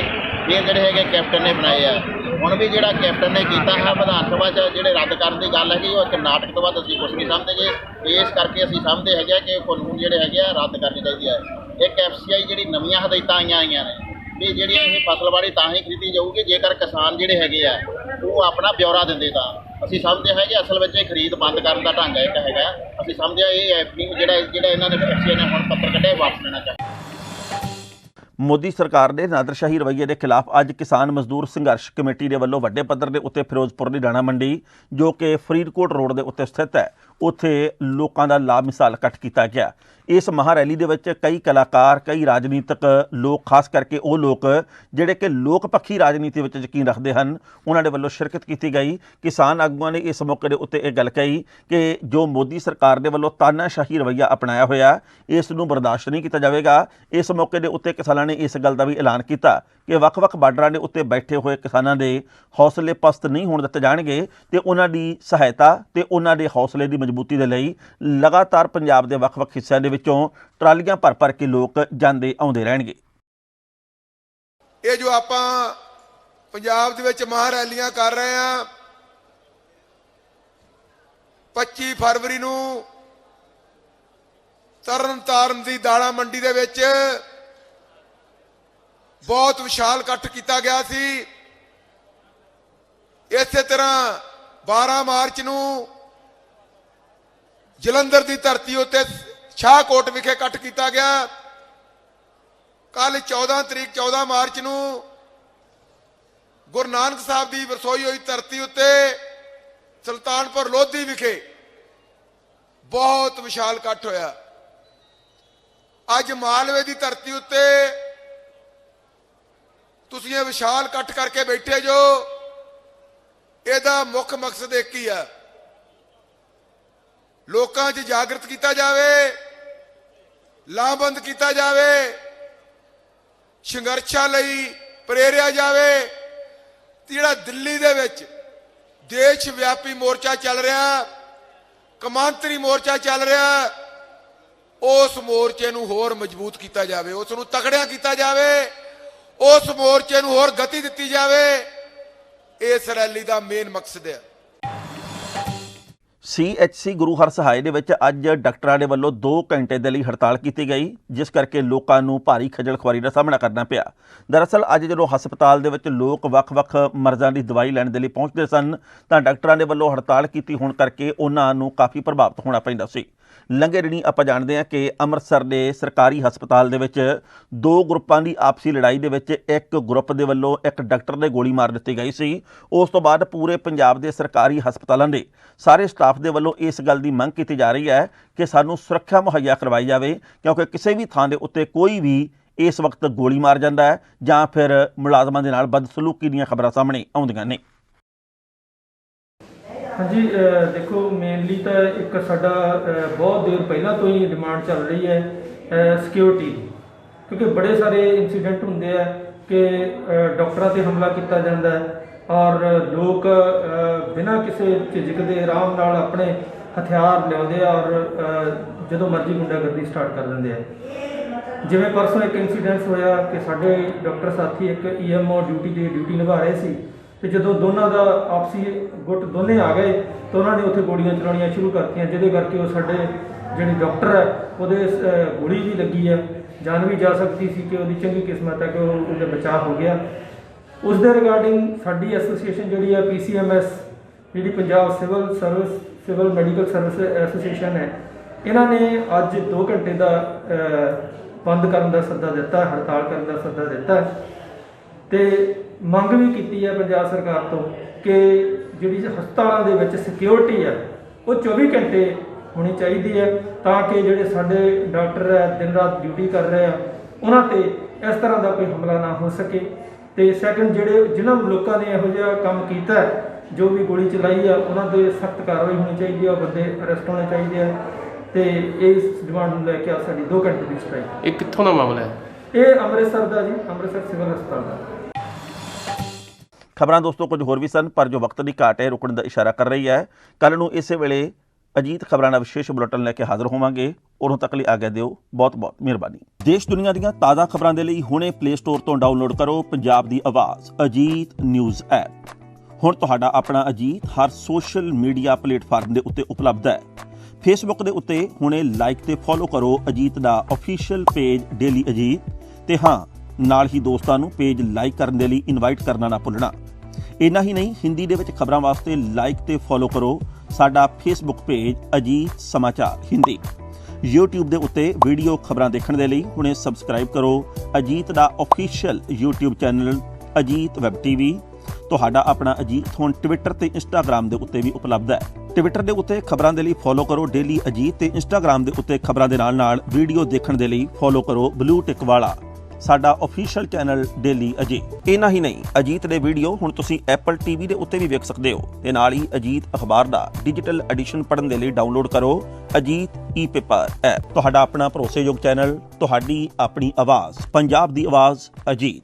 Speaker 10: ਇਹ ਜਿਹੜੇ ਹੈਗੇ ਕੈਪਟਨ ਨੇ ਬਣਾਏ ਆ। ਹੁਣ ਵੀ ਜਿਹੜਾ ਕੈਪਟਨ ਨੇ ਕੀਤਾ ਹੈ ਵਿਧਾਨ ਸਭਾ 'ਚ ਜਿਹੜੇ ਰੱਦ ਕਰਨ ਦੀ ਗੱਲ ਹੈਗੀ ਉਹ ਇੱਕ ਨਾਟਕ ਤੋਂ ਬਾਅਦ ਅਸੀਂ ਕੁਛ ਨਹੀਂ ਸਮਝਦੇ। ਇਸ ਕਰਕੇ ਅਸੀਂ ਸਮਝਦੇ ਹੈਗੇ ਆ ਕਿ ਕਾਨੂੰਨ ਜਿਹੜੇ ਹੈਗੇ ਆ ਰੱਦ ਕਰਨੇ ਚਾਹੀਦੇ ਆ। ਇੱਕ FCI ਜਿਹੜੀ ਨਵੀਆਂ ਹਦਾਇਤਾਂ ਆਈਆਂ ਨੇ ਵੀ ਜਿਹੜੀਆਂ ਇਹ ਫਸਲਵਾੜੀ ਤਾਂ ਹੀ ਖਰੀਦੀ ਜਾਊਗੀ ਜੇਕਰ ਕਿਸਾਨ ਜਿਹੜੇ ਹੈਗੇ ਆ ਉਹ ਆਪਣਾ ਬਿਉਰਾ ਦਿੰਦੇ ਤਾਂ। ਅਸੀਂ ਸਮਝਦੇ ਹਾਂ ਕਿ ਅਸਲ ਵਿੱਚ ਇਹ ਖਰੀਦ ਬੰਦ ਕਰਨ ਦਾ ਢੰਗ ਇੱਕ ਹੈਗਾ। ਅਸੀਂ ਸਮਝਦੇ ਹਾਂ ਇਹ ਐਪਨੀ ਜਿਹੜਾ ਇਹਨਾਂ ਨੇ FCI ਨੇ ਹੁਣ ਪੱਤਰ ਕੱਢਿਆ ਵਾਪਸ ਲੈਣਾ ਚਾਹੀਦਾ।
Speaker 1: ਮੋਦੀ ਸਰਕਾਰ ਦੇ ਨਾਦਰਸ਼ਾਹੀ ਰਵੱਈਏ ਦੇ ਖਿਲਾਫ ਅੱਜ ਕਿਸਾਨ ਮਜ਼ਦੂਰ ਸੰਘਰਸ਼ ਕਮੇਟੀ ਦੇ ਵੱਲੋਂ ਵੱਡੇ ਪੱਧਰ ਦੇ ਉੱਤੇ ਫਿਰੋਜ਼ਪੁਰ ਦੀ ਦਾਣਾ ਮੰਡੀ ਜੋ ਕਿ ਫਰੀਦਕੋਟ ਰੋਡ ਦੇ ਉੱਤੇ ਸਥਿਤ ਹੈ, ਉੱਥੇ ਲੋਕਾਂ ਦਾ ਲਾਮਿਸਾਲ ਇਕੱਠ ਕੀਤਾ ਗਿਆ। ਇਸ ਮਹਾਰੈਲੀ ਦੇ ਵਿੱਚ ਕਈ ਕਲਾਕਾਰ, ਕਈ ਰਾਜਨੀਤਿਕ ਲੋਕ, ਖਾਸ ਕਰਕੇ ਉਹ ਲੋਕ ਜਿਹੜੇ ਕਿ ਲੋਕ ਪੱਖੀ ਰਾਜਨੀਤੀ ਵਿੱਚ ਯਕੀਨ ਰੱਖਦੇ ਹਨ, ਉਹਨਾਂ ਦੇ ਵੱਲੋਂ ਸ਼ਿਰਕਤ ਕੀਤੀ ਗਈ। ਕਿਸਾਨ ਆਗੂਆਂ ਨੇ ਇਸ ਮੌਕੇ ਦੇ ਉੱਤੇ ਇਹ ਗੱਲ ਕਹੀ ਕਿ ਜੋ ਮੋਦੀ ਸਰਕਾਰ ਦੇ ਵੱਲੋਂ ਤਾਨਾਸ਼ਾਹੀ ਰਵੱਈਆ ਅਪਣਾਇਆ ਹੋਇਆ, ਇਸ ਨੂੰ ਬਰਦਾਸ਼ਤ ਨਹੀਂ ਕੀਤਾ ਜਾਵੇਗਾ। ਇਸ ਮੌਕੇ ਦੇ ਉੱਤੇ ਕਿਸਾਨਾਂ ਨੇ ਇਸ ਗੱਲ ਦਾ ਵੀ ਐਲਾਨ ਕੀਤਾ ਕਿ ਵੱਖ-ਵੱਖ ਬਾਰਡਰਾਂ ਦੇ ਉੱਤੇ ਬੈਠੇ ਹੋਏ ਕਿਸਾਨਾਂ ਦੇ ਹੌਸਲੇ ਪਸਤ ਨਹੀਂ ਹੋਣ ਦਿੱਤੇ ਜਾਣਗੇ ਤੇ ਉਹਨਾਂ ਦੀ ਸਹਾਇਤਾ ਤੇ ਉਹਨਾਂ ਦੇ ਹੌਸਲੇ ਦੀ ਮਜ਼ਬੂਤੀ ਦੇ ਲਈ ਲਗਾਤਾਰ ਪੰਜਾਬ ਦੇ ਵੱਖ-ਵੱਖ ਹਿੱਸਿਆਂ ਦੇ ਵਿੱਚੋਂ ਟਰਾਲੀਆਂ ਭਰ-ਭਰ ਕੇ ਲੋਕ ਜਾਂਦੇ ਆਉਂਦੇ ਰਹਿਣਗੇ।
Speaker 2: ਇਹ ਜੋ ਆਪਾਂ ਪੰਜਾਬ ਦੇ ਵਿੱਚ ਮਹਾਰੈਲੀਆਂ ਕਰ ਰਹੇ ਹਾਂ, 25 ਫਰਵਰੀ ਨੂੰ ਤਰਨਤਾਰਨ ਦੀ ਦਾਣਾ ਮੰਡੀ ਦੇ ਵਿੱਚ ਬਹੁਤ ਵਿਸ਼ਾਲ ਇਕੱਠ ਕੀਤਾ ਗਿਆ ਸੀ। ਇਸੇ ਤਰ੍ਹਾਂ 12 ਮਾਰਚ ਨੂੰ ਜਲੰਧਰ ਦੀ ਧਰਤੀ ਉੱਤੇ ਸ਼ਾਹਕੋਟ ਵਿਖੇ ਇਕੱਠ ਕੀਤਾ ਗਿਆ। ਕੱਲ 14 ਮਾਰਚ ਨੂੰ ਗੁਰੂ ਨਾਨਕ ਸਾਹਿਬ ਦੀ ਵਰਸੋਈ ਹੋਈ ਧਰਤੀ ਉੱਤੇ ਸੁਲਤਾਨਪੁਰ ਲੋਧੀ ਵਿਖੇ ਬਹੁਤ ਵਿਸ਼ਾਲ ਇਕੱਠ ਹੋਇਆ। ਅੱਜ ਮਾਲਵੇ ਦੀ ਧਰਤੀ ਉੱਤੇ ਤੁਸੀਂ ਇਹ ਵਿਸ਼ਾਲ ਇਕੱਠ ਕਰਕੇ ਬੈਠੇ ਜੋ, ਇਹਦਾ ਮੁੱਖ ਮਕਸਦ ਇੱਕ ਹੀ ਹੈ, ਲੋਕਾਂ 'ਚ ਜਾਗਰਤ ਕੀਤਾ ਜਾਵੇ ਲਾਮਬੰਦ ਕੀਤਾ ਜਾਵੇ, ਸੰਘਰਸ਼ਾਂ ਲਈ ਪ੍ਰੇਰਿਆ ਜਾਵੇ। ਜਿਹੜਾ ਦਿੱਲੀ ਦੇ ਵਿੱਚ ਦੇਸ਼ ਵਿਆਪੀ ਮੋਰਚਾ ਚੱਲ ਰਿਹਾ, ਕੌਮਾਂਤਰੀ ਮੋਰਚਾ ਚੱਲ ਰਿਹਾ, ਉਸ ਮੋਰਚੇ ਨੂੰ ਹੋਰ ਮਜ਼ਬੂਤ ਕੀਤਾ ਜਾਵੇ, ਉਸ ਨੂੰ ਤਕੜਿਆ ਕੀਤਾ ਜਾਵੇ, ਉਸ ਮੋਰਚੇ ਨੂੰ ਹੋਰ ਗਤੀ ਦਿੱਤੀ ਜਾਵੇ। ਇਸ ਰੈਲੀ ਦਾ ਮੇਨ ਮਕਸਦ ਹੈ।
Speaker 1: CHC ਗੁਰੂ ਹਰਸਹਾਏ ਦੇ ਵਿੱਚ ਅੱਜ ਡਾਕਟਰਾਂ ਦੇ ਵੱਲੋਂ 2 ਘੰਟੇ ਦੇ ਲਈ ਹੜਤਾਲ ਕੀਤੀ ਗਈ, ਜਿਸ ਕਰਕੇ ਲੋਕਾਂ ਨੂੰ ਭਾਰੀ ਖੱਜਲ ਖੁਆਰੀ ਦਾ ਸਾਹਮਣਾ ਕਰਨਾ ਪਿਆ। ਦਰਅਸਲ ਅੱਜ ਜਦੋਂ ਹਸਪਤਾਲ ਦੇ ਵਿੱਚ ਲੋਕ ਵੱਖ-ਵੱਖ ਮਰਜ਼ਾਂ ਦੀ ਦਵਾਈ ਲੈਣ ਦੇ ਲਈ ਪਹੁੰਚਦੇ ਸਨ ਤਾਂ ਡਾਕਟਰਾਂ ਦੇ ਵੱਲੋਂ ਹੜਤਾਲ ਕੀਤੀ ਹੋਣ ਕਰਕੇ ਉਹਨਾਂ ਨੂੰ ਕਾਫੀ ਪ੍ਰਭਾਵਿਤ ਹੋਣਾ ਪੈਂਦਾ ਸੀ। ਲੰਘੇ ਦਿਨੀ ਆਪਾਂ ਜਾਣਦੇ ਹਾਂ ਕਿ ਅੰਮ੍ਰਿਤਸਰ ਦੇ ਸਰਕਾਰੀ ਹਸਪਤਾਲ ਦੇ ਵਿੱਚ 2 ਗਰੁੱਪਾਂ ਦੀ ਆਪਸੀ ਲੜਾਈ ਦੇ ਵਿੱਚ ਇੱਕ ਗਰੁੱਪ ਦੇ ਵੱਲੋਂ ਇੱਕ ਡਾਕਟਰ ਦੇ ਗੋਲੀ ਮਾਰ ਦਿੱਤੀ ਗਈ ਸੀ। ਉਸ ਤੋਂ ਬਾਅਦ ਪੂਰੇ ਪੰਜਾਬ ਦੇ ਸਰਕਾਰੀ ਹਸਪਤਾਲਾਂ ਦੇ ਸਾਰੇ ਸਟਾਫ ਦੇ ਵੱਲੋਂ ਇਸ ਗੱਲ ਦੀ ਮੰਗ ਕੀਤੀ ਜਾ ਰਹੀ ਹੈ ਕਿ ਸਾਨੂੰ ਸੁਰੱਖਿਆ ਮੁਹੱਈਆ ਕਰਵਾਈ ਜਾਵੇ, ਕਿਉਂਕਿ ਕਿਸੇ ਵੀ ਥਾਂ ਦੇ ਉੱਤੇ ਕੋਈ ਵੀ ਇਸ ਵਕਤ ਗੋਲੀ ਮਾਰ ਜਾਂਦਾ ਹੈ ਜਾਂ ਫਿਰ ਮੁਲਾਜ਼ਮਾਂ ਦੇ ਨਾਲ ਬਦਸਲੂਕੀ ਦੀਆਂ ਖਬਰਾਂ ਸਾਹਮਣੇ ਆਉਂਦੀਆਂ ਨੇ।
Speaker 11: ਹਾਂਜੀ, ਦੇਖੋ ਮੇਨਲੀ ਤਾਂ ਇੱਕ ਸਾਡਾ ਬਹੁਤ ਦੇਰ ਪਹਿਲਾਂ ਤੋਂ ਹੀ ਡਿਮਾਂਡ ਚੱਲ ਰਹੀ ਹੈ ਸਿਕਿਉਰਿਟੀ ਦੀ, ਕਿਉਂਕਿ ਬੜੇ ਸਾਰੇ ਇਨਸੀਡੈਂਟ ਹੁੰਦੇ ਆ ਕਿ ਡਾਕਟਰਾਂ 'ਤੇ ਹਮਲਾ ਕੀਤਾ ਜਾਂਦਾ ਹੈ ਔਰ ਲੋਕ ਬਿਨਾਂ ਕਿਸੇ ਝਿਜਕ ਦੇ ਆਰਾਮ ਨਾਲ ਆਪਣੇ ਹਥਿਆਰ ਲਿਆਉਂਦੇ ਆ ਔਰ ਜਦੋਂ ਮਰਜ਼ੀ ਗੁੰਡਾਗਰਦੀ ਸਟਾਰਟ ਕਰ ਦਿੰਦੇ ਆ। ਜਿਵੇਂ ਪਰਸੋਂ ਇੱਕ ਇਨਸੀਡੈਂਟ ਹੋਇਆ ਕਿ ਸਾਡੇ ਡਾਕਟਰ ਸਾਥੀ ਇੱਕ EMO ਡਿਊਟੀ ਨਿਭਾ ਰਹੇ ਸੀ ਤੇ ਜਦੋਂ ਦੋਨਾਂ ਦਾ ਆਪਸੀ ਗੁੱਟ ਦੋਨੇ ਆ ਗਏ ਤਾਂ ਉਹਨਾਂ ਨੇ ਉੱਥੇ ਗੋਲੀਆਂ ਚਲਾਉਣੀਆਂ ਸ਼ੁਰੂ ਕਰਤੀਆਂ, ਜਿਹਦੇ ਕਰਕੇ ਉਹ ਸਾਡੇ ਜਿਹੜੇ ਡਾਕਟਰ ਹੈ ਉਹਦੇ ਗੋਲੀ ਵੀ ਲੱਗੀ ਹੈ, ਜਾਨ ਵੀ ਜਾ ਸਕਦੀ ਸੀ ਕਿ ਉਹਦੀ ਚੰਗੀ ਕਿਸਮਤ ਹੈ ਕਿ ਉਹਦਾ ਬਚਾਅ ਹੋ ਗਿਆ। ਉਸ ਦੇ ਰਿਗਾਰਡਿੰਗ ਸਾਡੀ ਐਸੋਸੀਏਸ਼ਨ ਜਿਹੜੀ ਹੈ PCMS, ਜਿਹੜੀ Punjab civil medical service association ਹੈ, ਇਹਨਾਂ ਨੇ ਅੱਜ 2 ਘੰਟੇ ਦਾ ਬੰਦ ਕਰਨ ਦਾ ਸੱਦਾ ਦਿੱਤਾ, ਹੜਤਾਲ ਕਰਨ ਦਾ ਸੱਦਾ ਦਿੱਤਾ ਤੇ ਮੰਗ ਵੀ ਕੀਤੀ ਹੈ ਪੰਜਾਬ ਸਰਕਾਰ ਤੋਂ ਕਿ ਜਿਹੜੀ ਹਸਪਤਾਲਾਂ ਦੇ ਵਿੱਚ ਸਿਕਿਉਰਿਟੀ ਹੈ ਉਹ 24 ਘੰਟੇ ਹੋਣੀ ਚਾਹੀਦੀ ਹੈ ਤਾਂ ਕਿ ਜਿਹੜੇ ਸਾਡੇ ਡਾਕਟਰ ਹੈ ਦਿਨ ਰਾਤ ਡਿਊਟੀ ਕਰ ਰਹੇ ਆ ਉਹਨਾਂ ਤੇ ਇਸ ਤਰ੍ਹਾਂ ਦਾ ਕੋਈ ਹਮਲਾ ਨਾ ਹੋ ਸਕੇ। ਤੇ ਸੈਕੰਡ, ਜਿਨ੍ਹਾਂ ਲੋਕਾਂ ਨੇ ਇਹੋ ਜਿਹਾ ਕੰਮ ਕੀਤਾ ਜੋ ਵੀ ਗੋਲੀ ਚਲਾਈ ਆ ਉਹਨਾਂ ਦੇ ਸਖਤ ਕਾਰਵਾਈ ਹੋਣੀ ਚਾਹੀਦੀ ਹੈ, ਉਹ ਬੰਦੇ ਅਰੈਸਟ ਹੋਣੇ ਚਾਹੀਦੇ ਆ ਤੇ ਇਸ ਡਿਮਾਂਡ ਨੂੰ ਲੈ ਕੇ ਆ ਸਾਡੀ 2 ਘੰਟੇ ਦੀ ਸਟ੍ਰਾਈਕ। ਇਹ ਕਿੱਥੋਂ ਦਾ ਮਾਮਲਾ ਹੈ? ਇਹ ਅੰਮ੍ਰਿਤਸਰ ਦਾ ਜੀ, ਅੰਮ੍ਰਿਤਸਰ ਸਿਵਲ ਹਸਪਤਾਲ ਦਾ।
Speaker 1: ਖਬਰਾਂ ਦੋਸਤੋ ਕੁਝ ਹੋਰ ਵੀ ਸਨ, ਪਰ ਜੋ ਵਕਤ ਦੀ ਘਾਟ ਹੈ ਰੁਕਣ ਦਾ ਇਸ਼ਾਰਾ ਕਰ ਰਹੀ ਹੈ। ਕੱਲ੍ਹ ਨੂੰ ਇਸੇ ਵੇਲੇ ਅਜੀਤ ਖਬਰਾਂ ਦਾ ਵਿਸ਼ੇਸ਼ ਬੁਲੇਟਿਨ ਲੈ ਕੇ ਹਾਜ਼ਰ ਹੋਵਾਂਗੇ। ਉਦੋਂ ਤੱਕ ਲਈ ਆਗਿਆ ਦਿਓ। ਬਹੁਤ ਬਹੁਤ ਮਿਹਰਬਾਨੀ। ਦੇਸ਼ ਦੁਨੀਆ ਦੀਆਂ ਤਾਜ਼ਾ ਖਬਰਾਂ ਦੇ ਲਈ ਹੁਣੇ ਪਲੇ ਸਟੋਰ ਤੋਂ ਡਾਊਨਲੋਡ ਕਰੋ ਪੰਜਾਬ ਦੀ ਆਵਾਜ਼ ਅਜੀਤ ਨਿਊਜ਼ ਐਪ। ਹੁਣ ਤੁਹਾਡਾ ਆਪਣਾ ਅਜੀਤ ਹਰ ਸੋਸ਼ਲ ਮੀਡੀਆ ਪਲੇਟਫਾਰਮ ਦੇ ਉੱਤੇ ਉਪਲਬਧ ਹੈ। ਫੇਸਬੁੱਕ ਦੇ ਉੱਤੇ ਹੁਣੇ ਲਾਈਕ ਤੇ ਫੋਲੋ ਕਰੋ ਅਜੀਤ ਦਾ ਅਫੀਸ਼ੀਅਲ ਪੇਜ ਡੇਲੀ ਅਜੀਤ, ਤੇ ਹਾਂ ਨਾਲ ਹੀ ਦੋਸਤਾਂ ਨੂੰ ਪੇਜ ਲਾਈਕ ਕਰਨ ਦੇ ਲਈ ਇਨਵਾਈਟ ਕਰਨਾ ਨਾ ਭੁੱਲਣਾ। ਇੰਨਾ ਹੀ ਨਹੀਂ, ਹਿੰਦੀ ਦੇ ਵਿੱਚ ਖਬਰਾਂ ਵਾਸਤੇ ਲਾਈਕ ਤੇ ਫੋਲੋ ਕਰੋ ਸਾਡਾ ਫੇਸਬੁੱਕ ਪੇਜ ਅਜੀਤ ਸਮਾਚਾਰ ਹਿੰਦੀ। YouTube ਦੇ ਉੱਤੇ ਵੀਡੀਓ ਖਬਰਾਂ ਦੇਖਣ ਦੇ ਲਈ ਹੁਣੇ ਸਬਸਕ੍ਰਾਈਬ ਕਰੋ ਅਜੀਤ ਦਾ official YouTube channel Ajit web TV। ਤੁਹਾਡਾ ਆਪਣਾ ਅਜੀਤ ਹੁਣ ਟਵਿੱਟਰ ਤੇ ਇੰਸਟਾਗ੍ਰਾਮ ਦੇ ਉੱਤੇ ਵੀ ਉਪਲਬਧ ਹੈ। ਟਵਿੱਟਰ ਦੇ ਉੱਤੇ ਖਬਰਾਂ ਦੇ ਲਈ ਫੋਲੋ ਕਰੋ ਡੇਲੀ ਅਜੀਤ, ਤੇ ਇੰਸਟਾਗ੍ਰਾਮ ਦੇ ਉੱਤੇ ਖਬਰਾਂ ਦੇ ਨਾਲ ਵੀਡੀਓ ਦੇਖਣ ਦੇ ਲਈ ਫੋਲੋ ਕਰੋ ਬਲੂ ਟਿਕ ਵਾਲਾ ਸਾਡਾ ਅਫੀਸ਼ੀਅਲ ਚੈਨਲ ਡੇਲੀ ਅਜੀਤ। ਇੰਨਾ ਹੀ ਨਹੀਂ, ਅਜੀਤ ਦੇ ਵੀਡੀਓ ਹੁਣ ਤੁਸੀਂ Apple TV ਦੇ ਉੱਤੇ ਵੀ ਵੇਖ ਸਕਦੇ ਹੋ ਤੇ ਨਾਲ ਹੀ ਅਜੀਤ ਅਖਬਾਰ ਦਾ ਡਿਜੀਟਲ ਐਡੀਸ਼ਨ ਪੜ੍ਹਨ ਦੇ ਲਈ ਡਾਊਨਲੋਡ ਕਰੋ ਅਜੀਤ ਈ-ਪੇਪਰ ਐਪ। ਤੁਹਾਡਾ ਆਪਣਾ ਭਰੋਸੇਯੋਗ ਚੈਨਲ, ਤੁਹਾਡੀ ਆਪਣੀ ਆਵਾਜ਼, ਪੰਜਾਬ ਦੀ ਆਵਾਜ਼ ਅਜੀਤ।